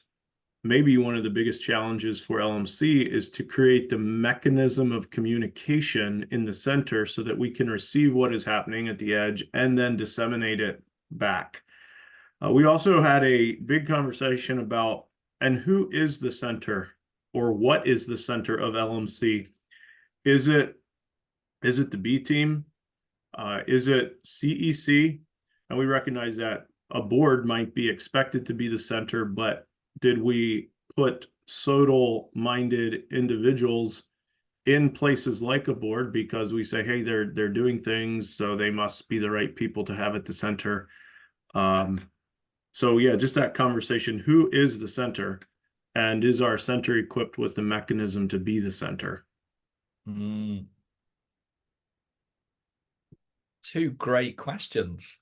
maybe one of the biggest challenges for LMC is to create the mechanism of communication in the center so that we can receive what is happening at the edge and then disseminate it back. We also had a big conversation about, and who is the center, or what is the center of LMC? Is it the B team? Is it CEC? And we recognize that a board might be expected to be the center, but did we put sodal-minded individuals in places like a board because we say, hey, they're doing things, so they must be the right people to have at the center? So yeah, just that conversation. Who is the center? And is our center equipped with the mechanism to be the center? Two great questions.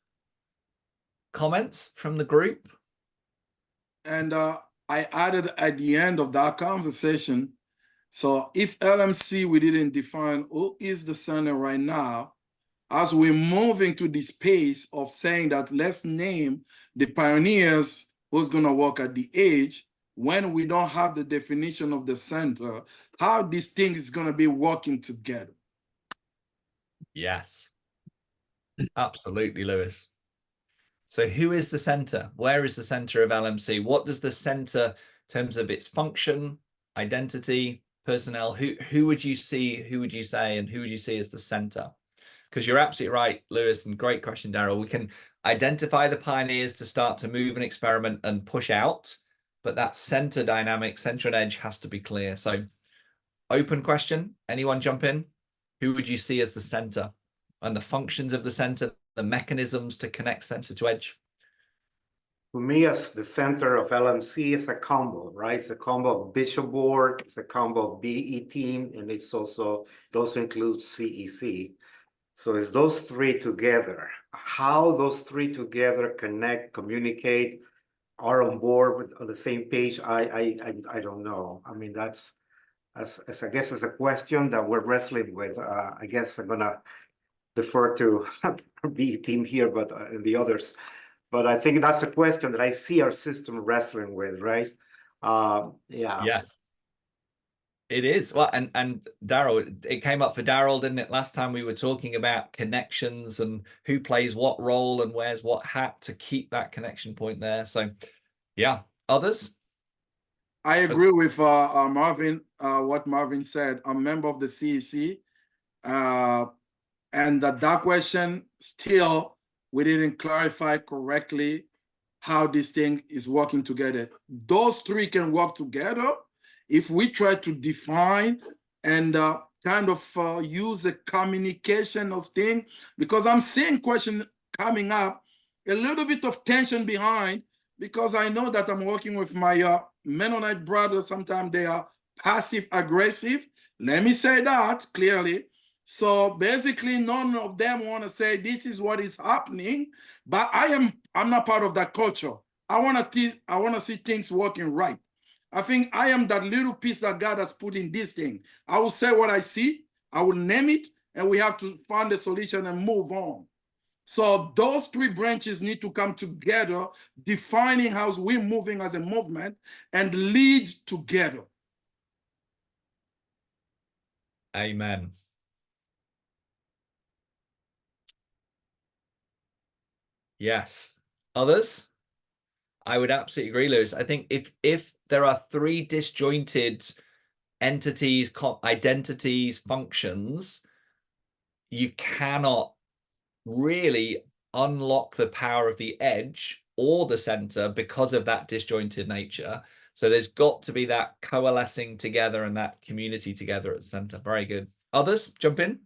Comments from the group? And I added at the end of that conversation, so if LMC, we didn't define who is the center right now, as we're moving to the space of saying that let's name the pioneers who's going to work at the edge, when we don't have the definition of the center, how this thing is going to be working together. Yes, absolutely, Lewis. So who is the center? Where is the center of LMC? What does the center, in terms of its function, identity, personnel, who would you see, who would you say, and who would you see as the center? Because you're absolutely right, Lewis, and great question, Daryl. We can identify the pioneers to start to move and experiment and push out, but that center dynamic, center and edge, has to be clear. So open question, anyone jump in? Who would you see as the center and the functions of the center, the mechanisms to connect center to edge? For me, as the center of LMC, is a combo, right? It's a combo of Bishop Board, it's a combo of BE team, and it also includes CEC. So it's those three together. How those three together connect, communicate, are on board with on the same page, I don't know. I mean, that's as I guess is a question that we're wrestling with. I guess I'm gonna defer to B team here, but and the others. But I think that's a question that I see our system wrestling with, right? Yeah. Yes, it is. Well, and Daryl, it came up for Daryl, didn't it? Last time we were talking about connections and who plays what role and wears what hat to keep that connection point there. So, yeah. Others? I agree with Marvin, what Marvin said. I'm a member of the CEC, and that question still, we didn't clarify correctly how this thing is working together. Those three can work together if we try to define and kind of use a communication of thing, because I'm seeing question coming up, a little bit of tension behind, because I know that I'm working with my Mennonite brothers. Sometimes they are passive aggressive. Let me say that clearly. So basically, none of them want to say this is what is happening, but I'm not part of that culture. I want to see things working right. I think I am that little piece that God has put in this thing. I will say what I see, I will name it, and we have to find a solution and move on. So those three branches need to come together, defining how we're moving as a movement and lead together. Amen. Yes. Others? I would absolutely agree, Lewis. I think if there are three disjointed entities, identities, functions, you cannot really unlock the power of the edge or the center because of that disjointed nature. So there's got to be that coalescing together and that community together at the center. Very good. Others, jump in.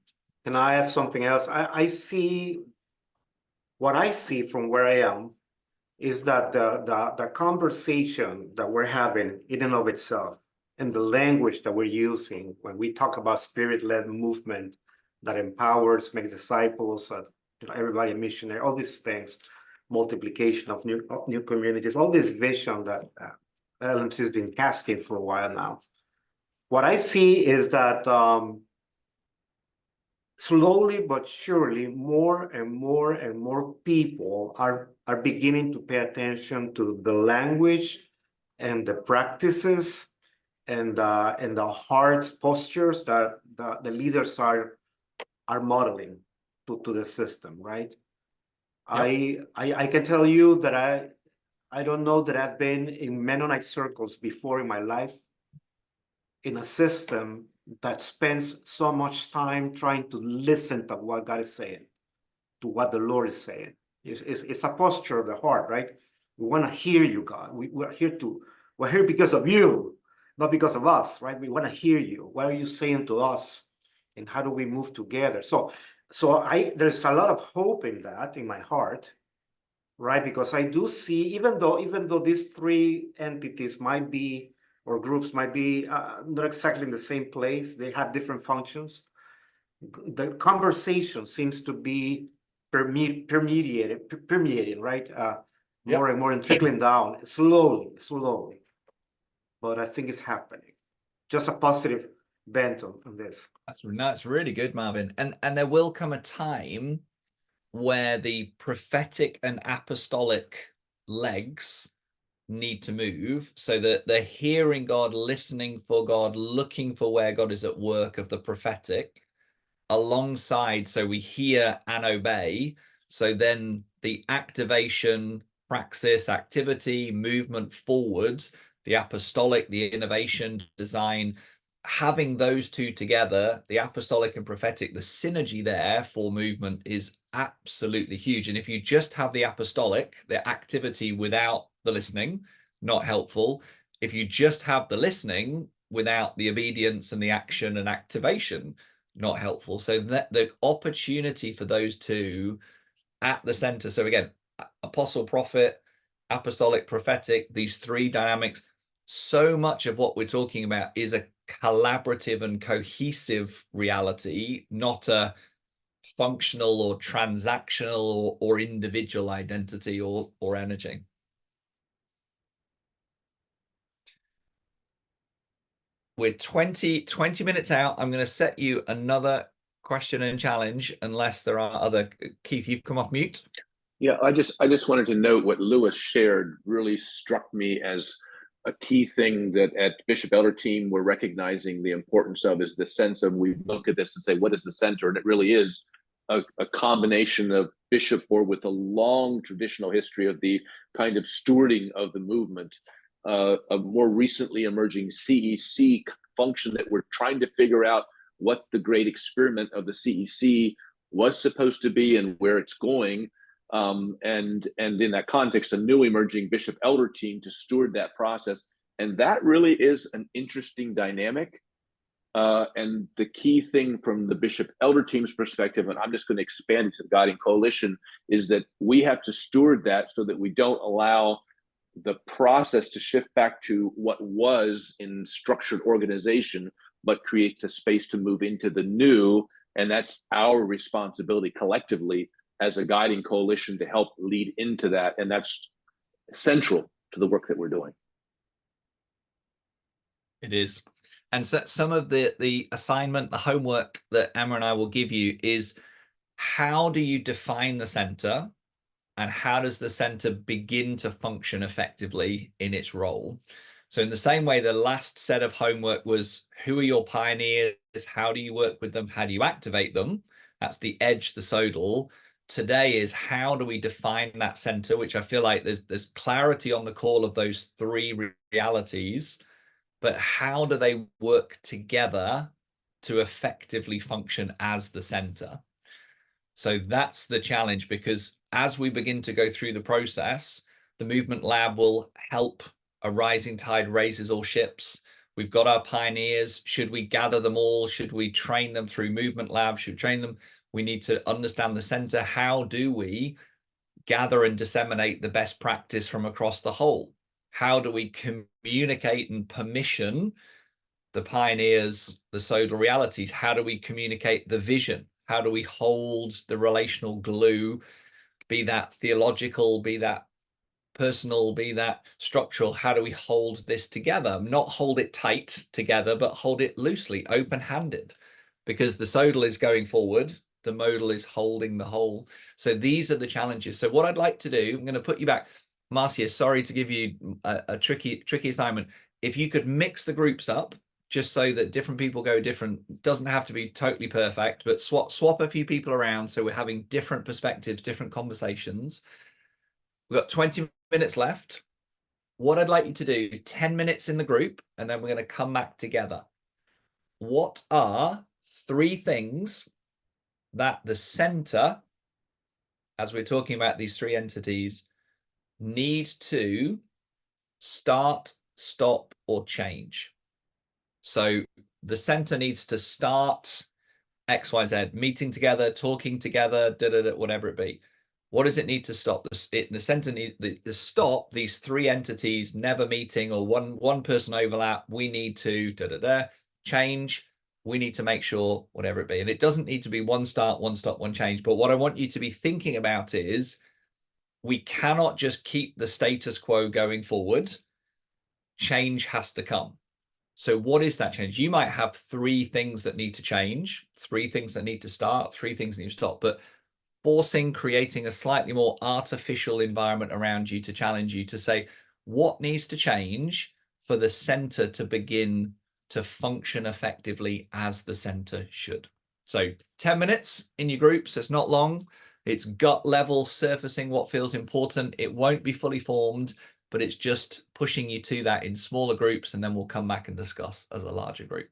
Can I add something else? I see what I see from where I am is that the conversation that we're having in and of itself and the language that we're using when we talk about spirit-led movement that empowers, makes disciples, everybody a missionary, all these things, multiplication of new communities, all this vision that LMC has been casting for a while now. What I see is that slowly but surely, more and more and more people are beginning to pay attention to the language and the practices and the heart postures that the leaders are modeling to the system, right? Yep. I can tell you that I don't know that I've been in Mennonite circles before in my life in a system that spends so much time trying to listen to what God is saying, to what the Lord is saying. It's a posture of the heart, right? We want to hear you, God. We're here because of you, not because of us, right? We want to hear you. What are you saying to us? And how do we move together? So there's a lot of hope in that in my heart, right? Because I do see, even though these three entities might be, or groups might be not exactly in the same place, they have different functions. The conversation seems to be permeating, right? More and more and trickling down slowly. But I think it's happening. Just a positive bent on this. That's really good, Marvin. And there will come a time where the prophetic and apostolic legs need to move, so that they're hearing God, listening for God, looking for where God is at work of the prophetic alongside. So we hear and obey. So then the activation, praxis, activity, movement forward, the apostolic, the innovation, design, having those two together, the apostolic and prophetic, the synergy there for movement is absolutely huge. And if you just have the apostolic, the activity without the listening, not helpful. If you just have the listening without the obedience and the action and activation, not helpful. So that the opportunity for those two at the center. So again, apostle, prophet, apostolic, prophetic, these three dynamics. So much of what we're talking about is a collaborative and cohesive reality, not a functional or transactional or individual identity or energy. We're 20 minutes out. I'm going to set you another question and challenge, unless there are other. Keith, you've come off mute. Yeah, I just wanted to note what Lewis shared really struck me as a key thing that at Bishop Elder Team we're recognizing the importance of, is the sense of, we look at this and say, what is the center? And it really is a combination of Bishop Board with a long traditional history of the kind of stewarding of the movement, a more recently emerging CEC function that we're trying to figure out what the great experiment of the CEC was supposed to be and where it's going. And in that context, a new emerging Bishop Elder Team to steward that process. And that really is an interesting dynamic. And the key thing from the Bishop Elder Team's perspective, and I'm just going to expand it to the Guiding Coalition, is that we have to steward that so that we don't allow the process to shift back to what was in structured organization, but creates a space to move into the new. And that's our responsibility collectively as a guiding coalition to help lead into that. And that's central to the work that we're doing. It is. And so some of the assignment, the homework that Emma and I will give you is, how do you define the center, and how does the center begin to function effectively in its role? So in the same way, the last set of homework was, who are your pioneers? How do you work with them? How do you activate them? That's the edge, the sodal. Today is, how do we define that center, which I feel like there's clarity on the call of those three realities, but how do they work together to effectively function as the center? So that's the challenge, because as we begin to go through the process, the Movement Lab will help. A rising tide raises all ships. We've got our pioneers. Should we gather them all? Should we train them through Movement Lab? Should we train them? We need to understand the center. How do we gather and disseminate the best practice from across the whole? How do we communicate and permission the pioneers, the sodal realities? How do we communicate the vision? How do we hold the relational glue, be that theological, be that personal, be that structural? How do we hold this together? Not hold it tight together, but hold it loosely, open-handed, because the sodal is going forward, the modal is holding the whole. So these are the challenges. So what I'd like to do, I'm going to put you back. Marcia, sorry to give you a tricky assignment. If you could mix the groups up, just so that different people go different, doesn't have to be totally perfect, but swap a few people around so we're having different perspectives, different conversations. We've got 20 minutes left. What I'd like you to do, 10 minutes in the group, and then we're going to come back together. What are 3 things that the center, as we're talking about these 3 entities, need to start, stop, or change? So the center needs to start X, Y, Z, meeting together, talking together, whatever it be. What does it need to stop? The center needs to stop these 3 entities never meeting, or one person overlap. We need to change. We need to make sure, whatever it be. And it doesn't need to be one start, one stop, one change. But what I want you to be thinking about is, we cannot just keep the status quo going forward. Change has to come. So what is that change? You might have 3 things that need to change, 3 things that need to start, 3 things that need to stop, but creating a slightly more artificial environment around you to challenge you to say, what needs to change for the center to begin to function effectively as the center should? So 10 minutes in your groups, it's not long. It's gut level, surfacing what feels important. It won't be fully formed, but it's just pushing you to that in smaller groups, and then we'll come back and discuss as a larger group.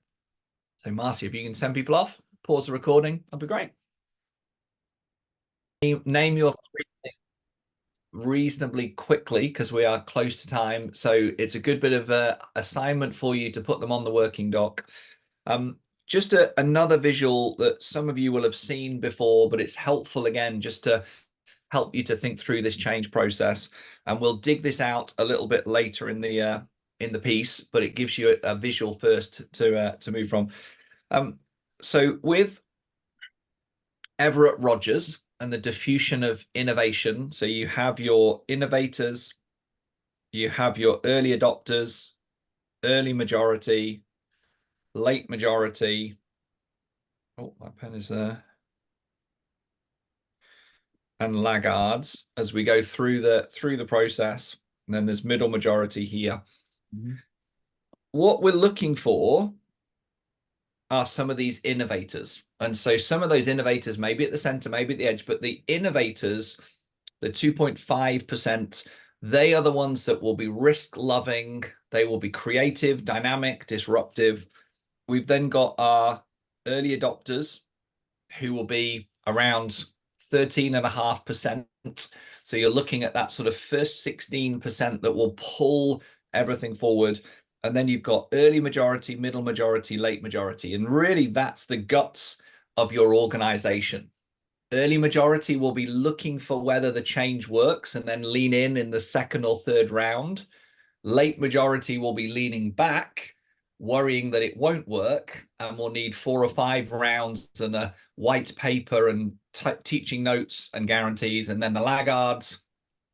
So Marcia, if you can send people off, pause the recording, that'd be great. Name your 3 things reasonably quickly, because we are close to time. So it's a good bit of a assignment for you to put them on the working doc. Just another visual that some of you will have seen before, but it's helpful again, just to help you to think through this change process. And we'll dig this out a little bit later in the piece, but it gives you a visual first to move from. So with Everett Rogers and the diffusion of innovation. So you have your innovators, you have your early adopters, early majority, late majority. Oh, my pen is there. And laggards as we go through the process. And then there's middle majority here. Mm-hmm. What we're looking for are some of these innovators. And so some of those innovators may be at the center, maybe at the edge, but the innovators, the 2.5%, they are the ones that will be risk loving. They will be creative, dynamic, disruptive. We've then got our early adopters who will be around 13.5%. So you're looking at that sort of first 16% that will pull everything forward. And then you've got early majority, middle majority, late majority. And really that's the guts of your organization. Early majority will be looking for whether the change works and then lean in the second or third round. Late majority will be leaning back, worrying that it won't work and will need 4 or 5 rounds and a white paper and teaching notes and guarantees. And then the laggards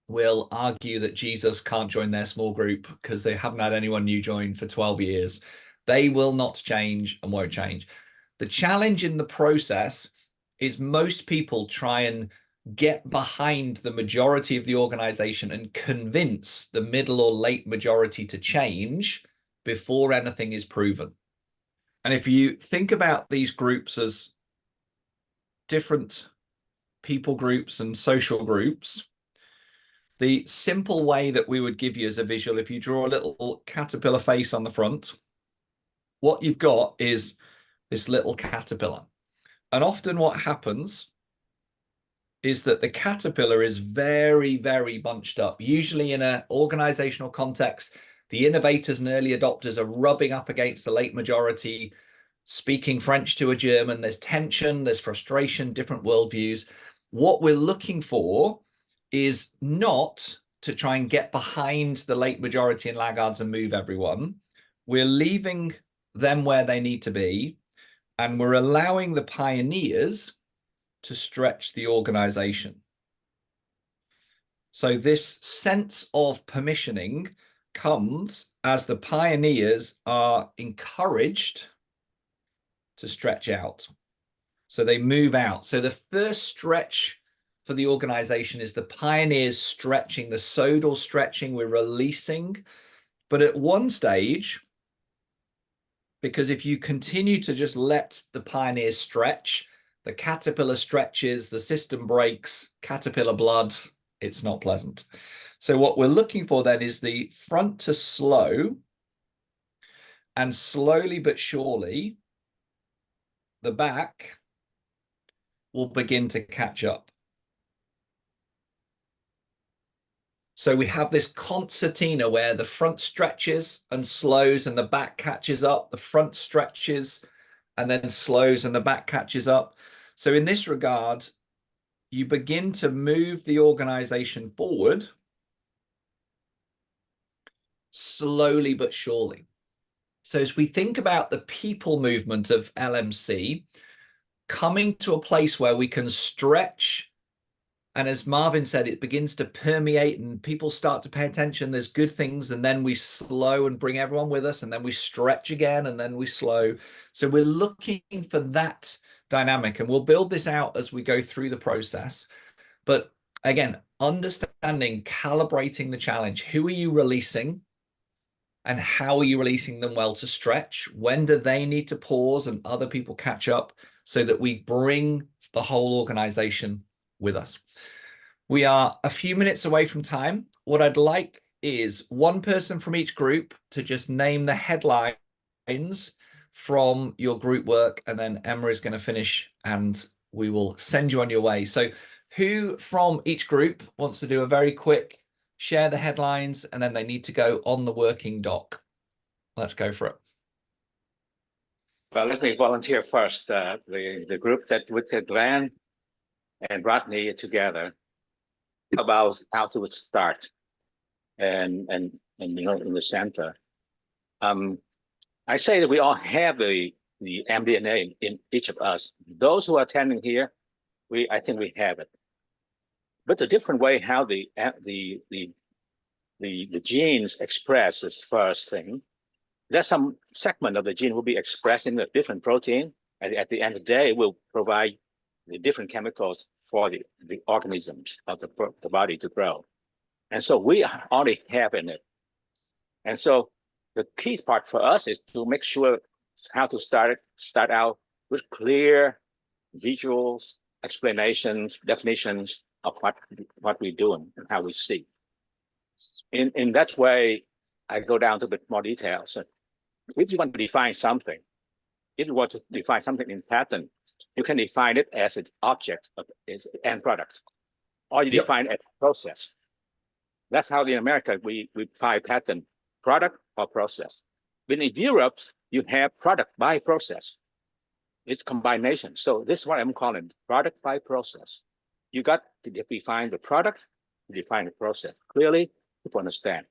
will argue that Jesus can't join their small group because they haven't had anyone new join for 12 years. They will not change and won't change. The challenge in the process is most people try and get behind the majority of the organization and convince the middle or late majority to change before anything is proven. And if you think about these groups as different people groups and social groups, the simple way that we would give you as a visual, if you draw a little caterpillar face on the front, what you've got is this little caterpillar. And often what happens is that the caterpillar is very, very bunched up. Usually in an organizational context, the innovators and early adopters are rubbing up against the late majority, speaking French to a German. There's tension, there's frustration, different worldviews. What we're looking for is not to try and get behind the late majority and laggards and move everyone. We're leaving them where they need to be, and we're allowing the pioneers to stretch the organization. So this sense of permissioning comes as the pioneers are encouraged to stretch out. So they move out. So the first stretch for the organization is the pioneers stretching, the sodal stretching, we're releasing. But at one stage, because if you continue to just let the pioneers stretch, the caterpillar stretches, the system breaks, caterpillar blood, it's not pleasant. So what we're looking for then is the front to slow, and slowly but surely, the back will begin to catch up. So we have this concertina where the front stretches and slows and the back catches up, the front stretches and then slows and the back catches up. So in this regard, you begin to move the organization forward slowly but surely. So as we think about the people movement of LMC, coming to a place where we can stretch, and as Marvin said, it begins to permeate and people start to pay attention. There's good things, and then we slow and bring everyone with us, and then we stretch again, and then we slow. So we're looking for that dynamic, and we'll build this out as we go through the process. But again, understanding, calibrating the challenge. Who are you releasing? And how are you releasing them well to stretch? When do they need to pause and other people catch up so that we bring the whole organization with us? We are a few minutes away from time. What I'd like is one person from each group to just name the headlines from your group work, and then Emma is going to finish and we will send you on your way. So who from each group wants to do a very quick share the headlines, and then they need to go on the working doc? Let's go for it. Well, let me volunteer first. The group that with Glenn and Rodney together about how to start, and you know, in the center. I say that we all have the MDNA in each of us. Those who are attending here I think we have it. But the different way how the genes express is first thing. There's some segment of the gene will be expressed in a different protein, and at the end of the day, will provide the different chemicals for the organisms of the body to grow. And so we already have in it. And so the key part for us is to make sure how to start out with clear visuals, explanations, definitions of what we're doing and how we see. In that way, I go down to a bit more detail. So if you want to define something, if you want to define something in pattern, you can define it as an object of its end product, or you define it as a process. That's how in America we define pattern, product or process. But in Europe, you have product by process. It's combination. So this is what I'm calling product by process. You got to define the product, define the process clearly. People understand.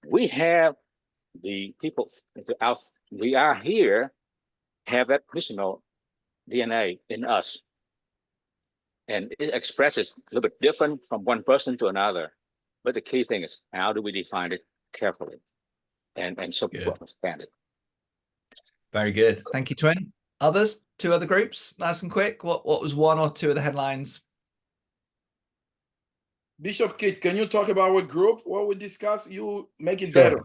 We have the people, we are here, have that personal DNA in us. And it expresses a little bit different from one person to another. But the key thing is, how do we define it carefully? And so people understand it. Very good. Thank you, Twin. Others, two other groups, nice and quick. What was one or two of the headlines? Bishop Kit, can you talk about what group, what we discussed? You make it Sure. better.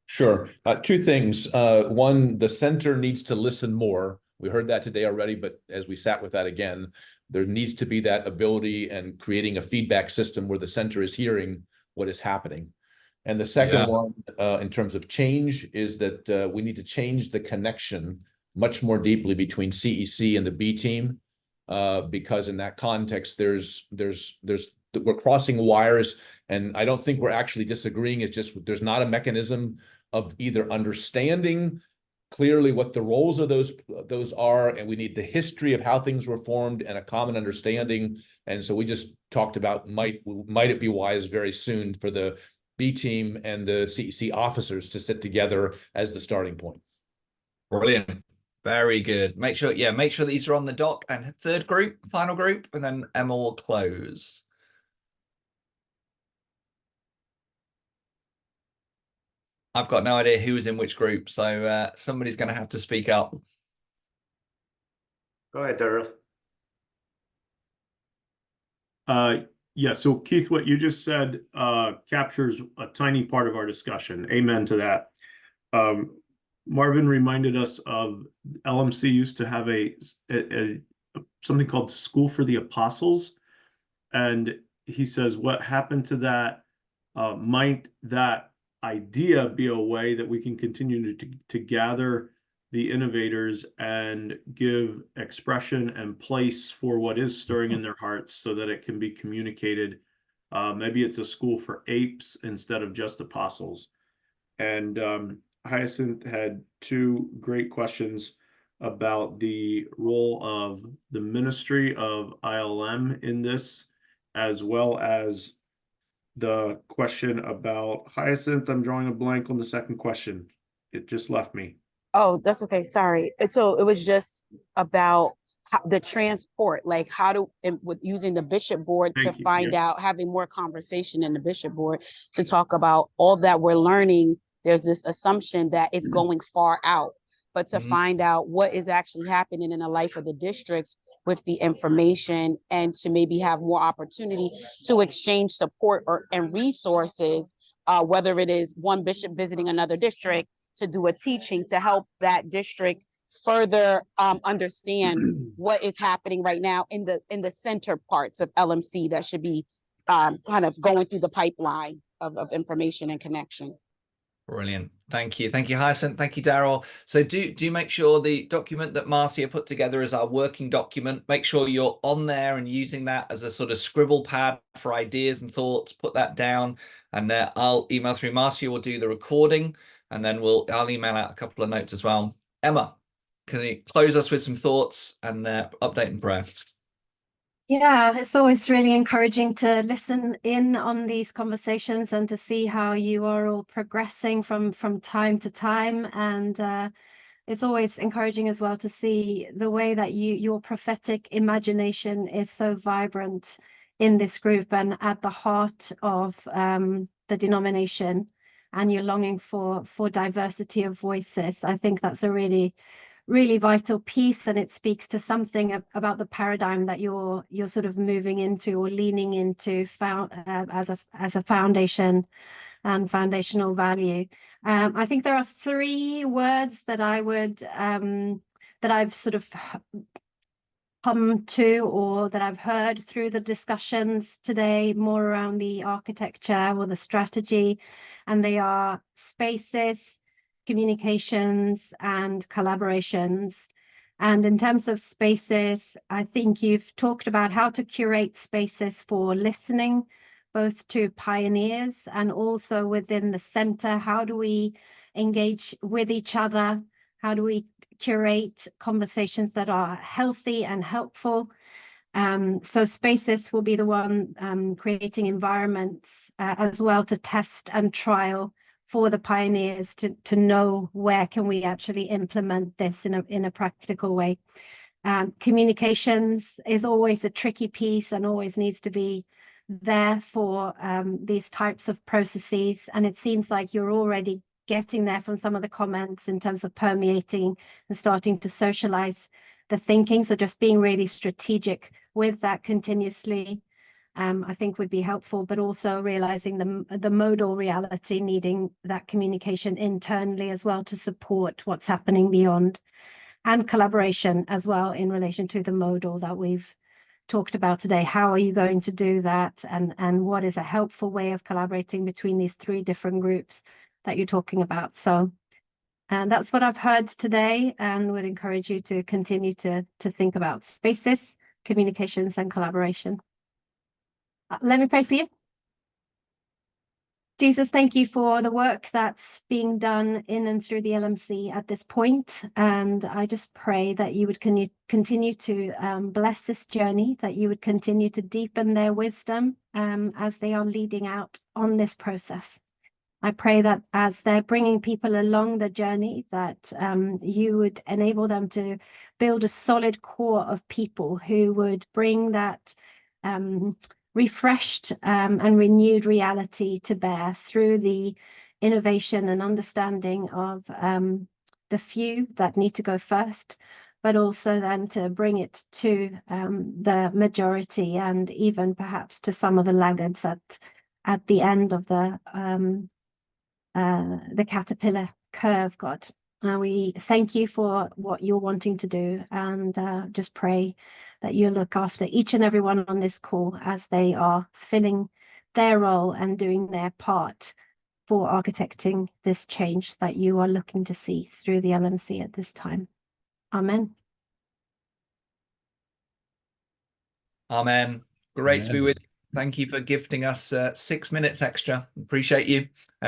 Sure. Two things. One, the center needs to listen more. We heard that today already, but as we sat with that again, there needs to be that ability and creating a feedback system where the center is hearing what is happening. And the second one, in terms of change, is that we need to change the connection much more deeply between CEC and the B team, because in that context, we're crossing wires, and I don't think we're actually disagreeing. It's just there's not a mechanism of either understanding clearly what the roles of those are, and we need the history of how things were formed and a common understanding. And so we just talked about might it be wise very soon for the B team and the CEC officers to sit together as the starting point. Brilliant. Very good. Make sure these are on the doc. And third group, final group, and then Emma will close. I've got no idea who is in which group, so somebody's going to have to speak up. Go ahead, Daryl. Yeah, so Keith, what you just said captures a tiny part of our discussion. Amen to that. Marvin reminded us of LMC used to have something called School for the Apostles. And he says, what happened to that? Might that idea be a way that we can continue to gather the innovators and give expression and place for what is stirring in their hearts so that it can be communicated? Maybe it's a school for apes instead of just apostles. And Hyacinth had two great questions about the role of the ministry of ILM in this, as well as the question about Hyacinth. I'm drawing a blank on the second question. It just left me. Oh, that's okay. Sorry. And so it was just about the transport, like with using the bishop board to find out, having more conversation in the bishop board to talk about all that we're learning. There's this assumption that it's going far out, but to find out what is actually happening in the life of the districts with the information, and to maybe have more opportunity to exchange support and resources, whether it is one bishop visiting another district to do a teaching to help that district further understand what is happening right now in the center parts of LMC that should be kind of going through the pipeline of information and connection. Brilliant. Thank you. Thank you, Hyacinth. Thank you, Daryl. So do make sure the document that Marcia put together is our working document. Make sure you're on there and using that as a sort of scribble pad for ideas and thoughts. Put that down, and I'll email through. Marcia will do the recording, and then I'll email out a couple of notes as well. Emma, can you close us with some thoughts and update and prayer? Yeah, it's always really encouraging to listen in on these conversations and to see how you are all progressing from time to time. And it's always encouraging as well to see the way that your prophetic imagination is so vibrant in this group and at the heart of the denomination, and you're longing for diversity of voices. I think that's a really vital piece, and it speaks to something about the paradigm that you're sort of moving into or leaning into as a foundation and foundational value. I think there are 3 words that I would that I've sort of come to, or that I've heard through the discussions today, more around the architecture or the strategy, and they are spaces, communications, and collaborations. And in terms of spaces, I think you've talked about how to curate spaces for listening, both to pioneers and also within the center. How do we engage with each other? How do we curate conversations that are healthy and helpful? So spaces will be the one creating environments as well to test and trial for the pioneers to know where can we actually implement this in a practical way. Communications is always a tricky piece and always needs to be there for these types of processes. And it seems like you're already getting there from some of the comments in terms of permeating and starting to socialize the thinking. So just being really strategic with that continuously, I think would be helpful, but also realizing the modal reality needing that communication internally as well to support what's happening beyond, and collaboration as well in relation to the modal that we've talked about today. How are you going to do that, and what is a helpful way of collaborating between these 3 different groups that you're talking about? So, and that's what I've heard today, and would encourage you to continue to think about spaces, communications, and collaboration. Let me pray for you. Jesus, thank you for the work that's being done in and through the LMC at this point. And I just pray that you would continue to bless this journey, that you would continue to deepen their wisdom as they are leading out on this process. I pray that as they're bringing people along the journey, that you would enable them to build a solid core of people who would bring that refreshed and renewed reality to bear through the innovation and understanding of the few that need to go first, but also then to bring it to the majority, and even perhaps to some of the laggards at the end of the caterpillar curve, God. We thank you for what you're wanting to do, and just pray that you look after each and every one on this call as they are filling their role and doing their part for architecting this change that you are looking to see through the LMC at this time. Amen. Amen. Great Amen. to be with you. Thank you for gifting us 6 minutes extra. Appreciate you.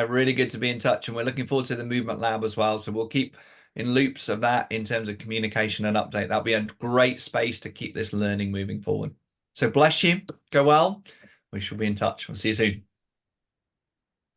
Really good to be in touch, and we're looking forward to the Movement Lab as well. So we'll keep in loops of that in terms of communication and update. That'll be a great space to keep this learning moving forward. So bless you. Go well. We shall be in touch. We'll see you soon.